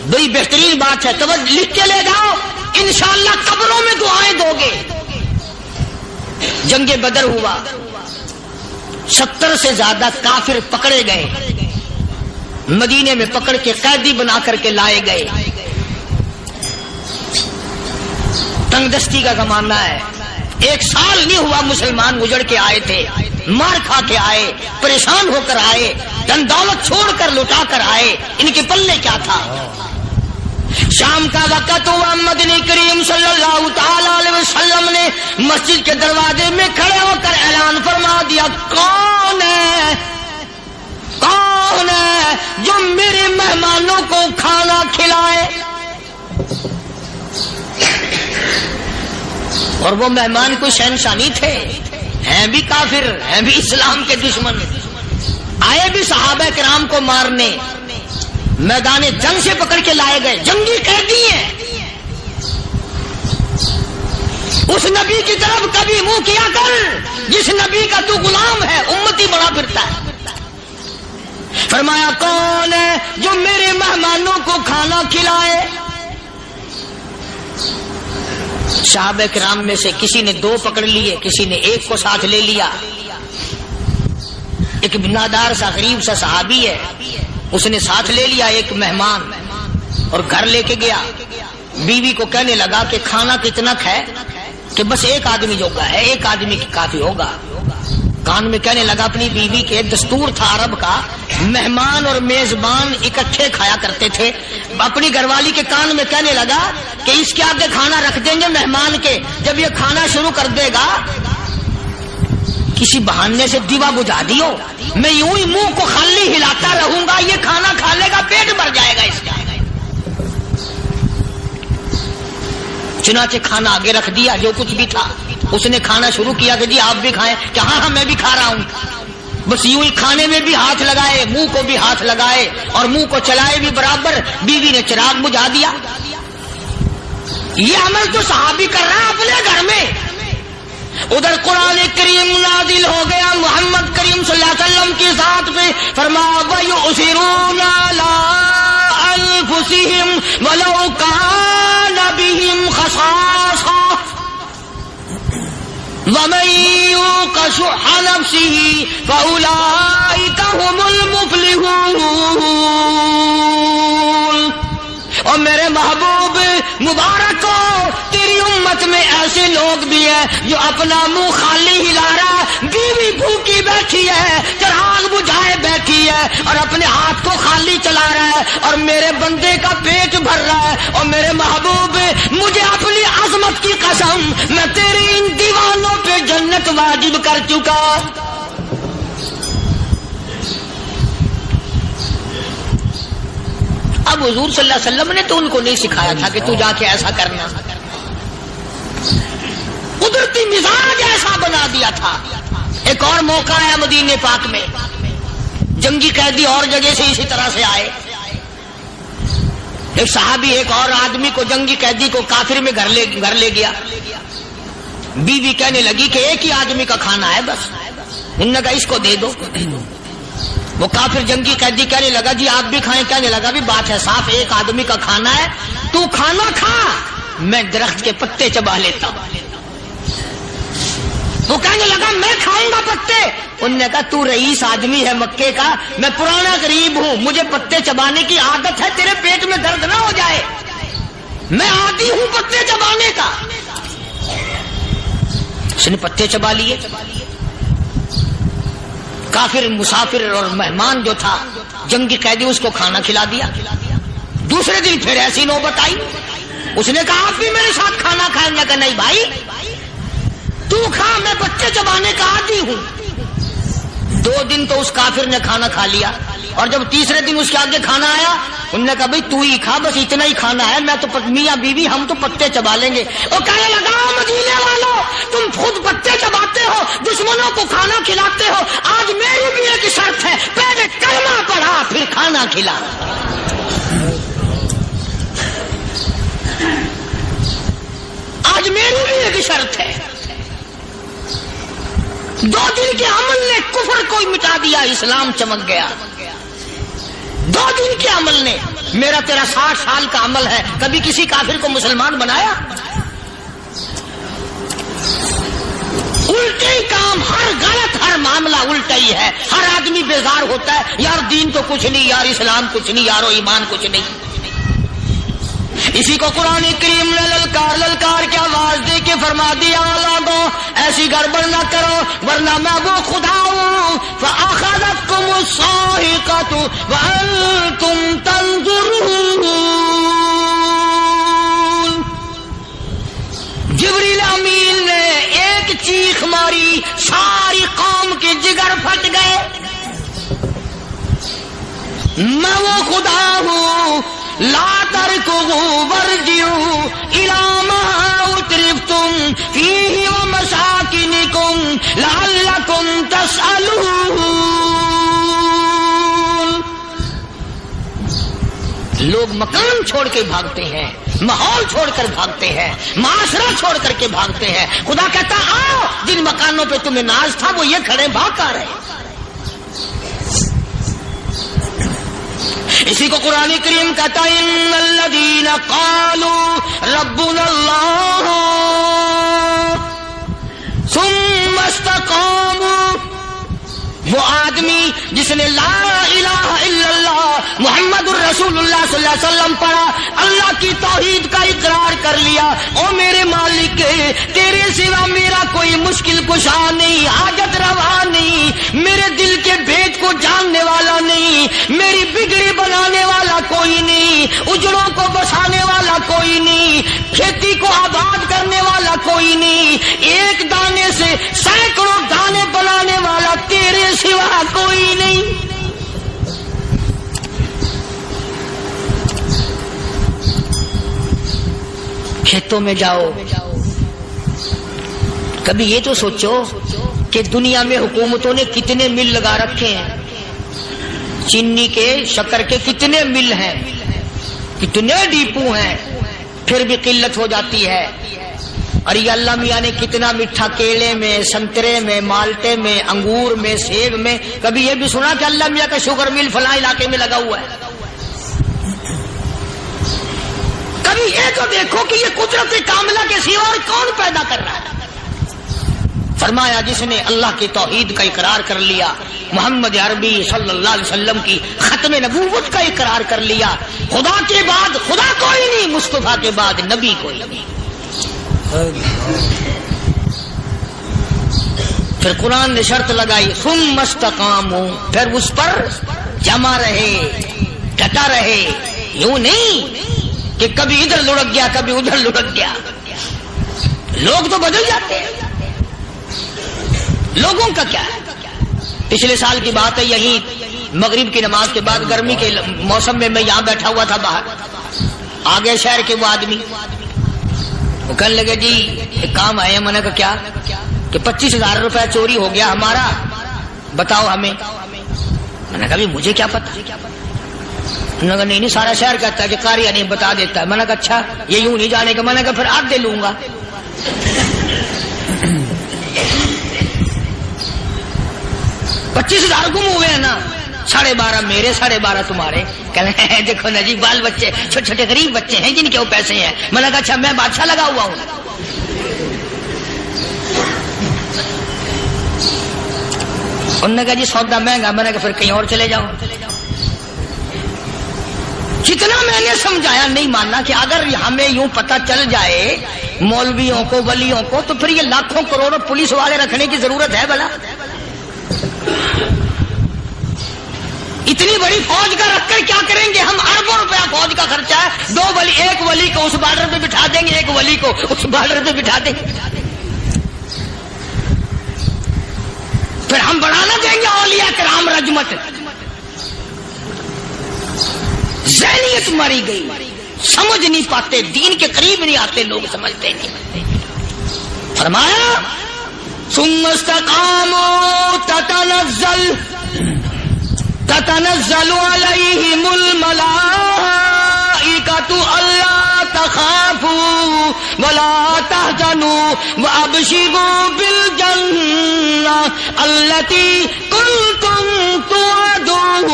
Speaker 1: بڑی بہترین بات ہے، توجہ لکھ کے لے جاؤ، انشاءاللہ قبروں میں دعائیں دو گے. جنگ بدر ہوا، 70 سے زیادہ کافر پکڑے گئے، مدینے میں پکڑ کے قیدی بنا کر کے لائے گئے. تنگ دستی کا زمانہ ہے، 1 سال نہیں ہوا مسلمان اجڑ کے آئے تھے، مار کھا کے آئے، پریشان ہو کر آئے، دن دولت چھوڑ کر لٹا کر آئے. ان کے پلے کیا تھا؟ شام کا وقت ہوا، مدنی کریم صلی اللہ تعالی علیہ وسلم نے مسجد کے دروازے میں کھڑے ہو کر اعلان فرما دیا کون ہے، کون ہے جو میرے مہمانوں کو کھانا کھلائے. اور وہ مہمان کوئی شہنشاہ نہیں تھے، ہیں بھی کافر، ہیں بھی اسلام کے دشمن.
Speaker 3: آئے بھی صحابہ کرام کو مارنے، میدان جنگ سے پکڑ کے لائے گئے، جنگی قیدی ہیں، اس نبی کی طرف کبھی منہ کیا کر جس نبی کا تو غلام ہے، امتی بڑا پھرتا ہے۔ فرمایا کون ہے جو میرے مہمانوں کو کھانا کھلائے؟ صحابہ کرام میں سے کسی نے 2 پکڑ لیے، کسی نے 1 کو ساتھ لے لیا۔ ایک بنادار سا غریب سا صحابی ہے، اس نے ساتھ لے لیا ایک مہمان اور گھر لے کے گیا۔ بیوی کو کہنے لگا کہ کھانا کتنا ہے؟ کہ بس 1 آدمی جو کا ہے، 1 آدمی کی کافی ہوگا۔ کان میں کہنے لگا اپنی بیوی کے، دستور تھا عرب کا، مہمان اور میزبان اکٹھے کھایا کرتے تھے۔ اپنی گھر والی کے کان میں کہنے لگا کہ اس کے آگے کھانا رکھ دیں گے مہمان کے، جب یہ کھانا شروع کر دے گا کسی بہانے سے دیوا بجھا دیو، میں یوں ہی منہ کو خالی ہلاتا رہوں گا، یہ کھانا کھا لے گا، پیٹ بھر جائے گا اس کا۔ چنانچہ کھانا آگے رکھ دیا، جو کچھ بھی تھا اس نے کھانا شروع کیا کہ جی آپ بھی کھائیں، کہ ہاں میں بھی کھا رہا ہوں۔ بس یوں ہی کھانے میں بھی ہاتھ لگائے، منہ کو بھی ہاتھ لگائے اور منہ کو چلائے بھی برابر۔ بیوی نے چراغ بجھا دیا۔ یہ عمل تو صحابی کر رہا ہے اپنے گھر میں۔ ادھر قرآن کریم نازل ہو گیا محمد کریم صلی اللہ علیہ وسلم کی ذات پہ، فرمایا وَيُؤْثِرُونَ عَلَىٰ أَنفُسِهِمْ وَلَوْ كَانَ بِهِمْ خَصَاصَةٌ وَمَن يُوقَ شُحَّ نَفْسِهِ فَأُولَٰئِكَ هُمُ الْمُفْلِحُونَ۔ اور میرے محبوب مبارک ہو، تیری امت میں ایسے لوگ بھی ہیں جو اپنا منہ خالی ہلا رہا ہے، بیوی بھوکی بیٹھی ہے، چراغ بجھائے بیٹھی ہے اور اپنے ہاتھ کو خالی چلا رہا ہے اور میرے بندے کا پیٹ بھر رہا ہے۔ اور میرے محبوب مجھے اپنی عظمت کی قسم، میں تیرے ان دیوانوں پہ جنت واجب کر چکا۔ اب حضور صلی اللہ علیہ وسلم نے تو ان کو نہیں سکھایا تھا کہ تو جا کے ایسا کرنا، قدرتی مزاج ایسا بنا دیا تھا۔ ایک اور موقع آیا مدینے پاک میں، جنگی قیدی اور جگہ سے اسی طرح سے آئے۔ ایک صحابی ایک اور آدمی کو، جنگی قیدی کو کافر میں گھر لے گیا۔ بیوی کہنے لگی کہ 1 ہی آدمی کا کھانا ہے بس، انہوں نے کہا اس کو دے دو۔ وہ کافر جنگی قیدی کہنے لگا جی آپ بھی کھائیں، کہنے لگا بھی بات ہے صاف، 1 آدمی کا کھانا ہے، تو کھانا کھا، میں درخت کے پتے چبا لیتا ہوں۔ وہ کہنے لگا میں کھاؤں گا پتے۔ انہوں نے کہا تو رئیس آدمی ہے مکے کا، میں پرانا غریب ہوں، مجھے پتے چبانے کی عادت ہے، تیرے پیٹ میں درد نہ ہو جائے، میں عادی ہوں پتے چبانے کا۔ اس نے پتے چبا لیے۔ کافر مسافر اور مہمان جو تھا جنگی قیدی، اس کو کھانا کھلا دیا۔ دوسرے دن پھر ایسی نوبت آئی، اس نے کہا آپ بھی میرے ساتھ کھانا کھائیں گے؟ کہ نہیں بھائی تو کھا، میں بچے چبانے کا عادی ہوں۔ 2 دن تو اس کافر نے کھانا کھا لیا، اور جب تیسرے دن اس کے آگے کھانا آیا، انہوں نے کہا بھائی تو ہی کھا، بس اتنا ہی کھانا ہے، میں تو میاں بیوی ہم تو پتے چبا لیں گے۔ اور کہنے لگا مدینے والوں تم خود پتے چباتے ہو، دشمنوں کو کھانا کھلاتے ہو، آج میری بھی ایک شرط ہے، پہلے کلمہ پڑھا پھر کھانا کھلا۔ آج میری بھی ایک شرط ہے۔ 2 دن کے عمل نے کفر کو مٹا دیا، اسلام چمک گیا۔ 2 دن کے عمل نے، میرا تیرا 60 سال کا عمل ہے، کبھی کسی کافر کو مسلمان بنایا؟ الٹے ہی کام، ہر غلط، ہر معاملہ الٹا ہی ہے۔ ہر آدمی بیزار ہوتا ہے، یار دین تو کچھ نہیں، یار اسلام کچھ نہیں، یارو ایمان کچھ نہیں۔ اسی کو قرآن کریم نے للکار کے آواز دے کے فرما دیا اولادوں ایسی گڑبڑ نہ کرو ورنہ میں وہ خدا ہوں فأخذتكم الصاعقة وأنتم تنظرون۔ جبریل امین نے ایک چیخ ماری، ساری قوم کے جگر پھٹ گئے۔ میں وہ خدا ہوں، لا تركضوا وارجعوا إلى ما أترفتم فيه ومساكنكم لعلكم تسألون۔ جبریل امین نے ایک چیخ ماری، ساری قوم کے جگر پھٹ گئے۔ میں وہ خدا ہوں، لا تركضوا وارجعوا إلى ما أترفتم فيه ومساكنكم لعلكم تسألون۔ مکان چھوڑ کے بھاگتے ہیں، ماحول چھوڑ کر بھاگتے ہیں، معاشرہ چھوڑ کر کے بھاگتے ہیں. خدا کہتا آؤ جن مکانوں پہ تمہیں ناز تھا وہ یہ کھڑے بھاگ کر رہے. اسی کو قرآن کریم کہتا ہے ان الذین قالوا ربنا اللہ ثم استقاموا، وہ آدمی جس نے لا الہ الا اللہ محمد الرسول اللہ صلی اللہ علیہ وسلم پڑھا، اللہ کی توحید کا اقرار کر لیا، او میرے مالک تیرے سوا میرا کوئی مشکل کشا نہیں، حاجت روا نہیں، میرے دل کے بھید کو جاننے والا نہیں، میری بگڑی بنانے والا کوئی نہیں، اجڑوں کو بسانے والا کوئی نہیں، کھیتی کو آباد کرنے والا کوئی نہیں، ایک دانے سے سینکڑوں دانے بنانے والا تیرے سوا کوئی نہیں. کھیتوں میں جاؤ، کبھی یہ تو سوچو کہ دنیا میں حکومتوں نے کتنے مل لگا رکھے ہیں، چینی کے شکر کے کتنے مل ہیں، کتنے ڈیپو ہیں، پھر بھی قلت ہو جاتی ہے. اور یہ اللہ میاں نے کتنا میٹھا کیلے میں، سنترے میں، مالٹے میں، انگور میں، سیب میں. کبھی یہ بھی سنا کہ اللہ میاں کا شوگر مل فلاں علاقے میں لگا ہوا ہے؟ کبھی یہ تو دیکھو کہ یہ قدرت کاملہ کے سوا اور کون پیدا کر رہا ہے. فرمایا جس نے اللہ کی توحید کا اقرار کر لیا، محمد عربی صلی اللہ علیہ وسلم کی ختم نبوت کا اقرار کر لیا، خدا کے بعد خدا کوئی نہیں، مصطفیٰ کے بعد نبی کوئی نہیں. پھر قرآن نے شرط لگائی ثم استقاموا، پھر اس پر جمع رہے، ڈٹا رہے. یوں نہیں کہ کبھی ادھر لڑک گیا کبھی ادھر لڑک گیا. لوگ تو بدل جاتے ہیں، لوگوں کا کیا ہے. پچھلے سال کی بات ہے، یہی مغرب کی نماز کے بعد گرمی کے موسم میں یہاں بیٹھا ہوا تھا باہر، آگے شہر کے وہ آدمی وہ کہنے لگے جی ایک کام آئے ہیں. میں نے کہا کیا؟ کہ 25,000 روپے چوری ہو گیا ہمارا، بتاؤ ہمیں. میں نے کہا مجھے کیا پتا. انہوں نے کہا نہیں سارا شہر کہتا ہے کہ قاریہ نہیں بتا دیتا ہے. میں نے کہا اچھا یہ یوں نہیں جانے کا. میں نے کہا پھر آپ دے لوں گا. $25,000 گم ہوئے ہیں نا، 12.5 میرے 12.5 تمہارے. کہنے ہیں دیکھو نا جی بال بچے چھوٹے چھوٹے غریب بچے ہیں جن کے وہ پیسے ہیں. میں نے کہا اچھا میں بادشاہ لگا ہوا ہوں. انہوں نے کہا جی سودا مہنگا. میں نے کہا پھر کہیں اور چلے جاؤ. جتنا میں نے سمجھایا نہیں ماننا کہ اگر ہمیں یوں پتہ چل جائے مولویوں کو ولیوں کو تو پھر یہ لاکھوں کروڑوں پولیس والے رکھنے کی ضرورت ہے بھلا؟ اتنی بڑی فوج کا رکھ کر کیا کریں گے ہم؟ اربوں روپیہ فوج کا خرچہ ہے. 2 ولی، ایک ولی کو اس بارڈر پہ بٹھا دیں گے، ایک ولی کو اس بارڈر پہ بٹھا دیں گے. پھر ہم بڑھانا دیں گے اولیاء کرام رجمت. ذہنیت ماری گئی، سمجھ نہیں پاتے، دین کے قریب نہیں آتے لوگ، سمجھتے نہیں. فرمایا ثم استقاموا تتنزل علیہم الملائکۃ الا تخافوا ولا تحزنوا وابشروا بالجنہ التی کنتم توعدون.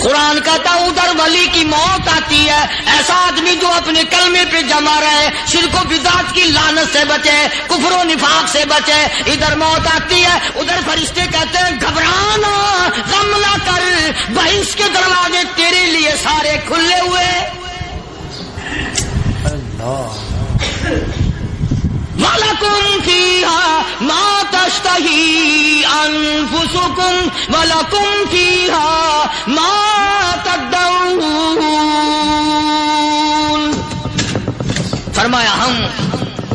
Speaker 3: قرآن کہتا ادھر ولی کی موت آتی ہے، ایسا آدمی جو اپنے کلمے پہ جمع رہے، شرک و بدعت کی لعنت سے بچے، کفر و نفاق سے بچے. ادھر موت آتی ہے، ادھر فرشتے کہتے ہیں گھبرانا، غم نہ کر، بہشت کے دروازے تیرے لیے سارے کھلے ہوئے. وَلَكُمْ فِيهَا مَا تَشْتَهِي أَنفُسُكُمْ وَلَكُمْ فِيهَا مَا تَدَّعُونَ. فرمایا ہم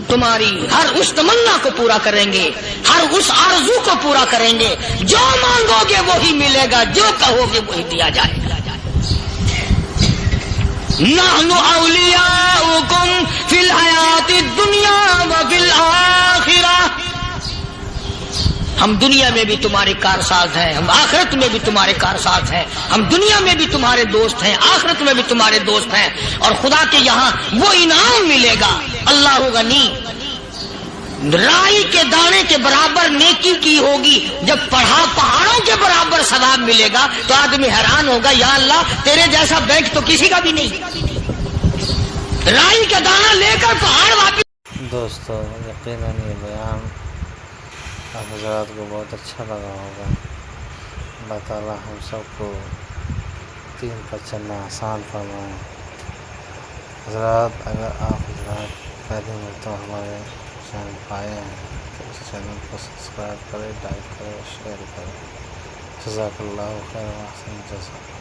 Speaker 3: تمہاری ہر اس تمنا کو پورا کریں گے، ہر اس آرزو کو پورا کریں گے. جو مانگو گے وہی ملے گا، جو کہو گے وہی دیا جائے گا. نحن اولیاؤکم فی الحیات الدنیا وفی الآخرہ.
Speaker 1: ہم دنیا میں بھی تمہارے کارساز ہیں، ہم آخرت میں بھی تمہارے کارساز ہیں، ہم دنیا میں بھی تمہارے دوست ہیں، آخرت میں بھی تمہارے دوست ہیں، اور خدا کے یہاں وہ انعام ملے گا۔ اللہ غنی، رائی کے دانے کے برابر نیکی کی ہوگی، جب پڑھا پہاڑوں کے برابر ثواب ملے گا تو آدمی حیران ہوگا، یا اللہ تیرے جیسا بینک تو کسی کا بھی نہیں، رائی کا دانہ لے کر پہاڑ واپس۔
Speaker 4: دوستو یقیناً یہ بیان آپ حضرات کو بہت اچھا لگا ہوگا۔ اللہ تعالیٰ ہم سب کو دین پر چلنا آسان فرمائے۔ حضرات اگر آپ حضرات پہلی مرتبہ ہمارے چینل پائے ہیں تو اس چینل کو سبسکرائب کریں، لائک کریں، شیئر کریں۔ جزاک اللہ خیر و احسن جزاک۔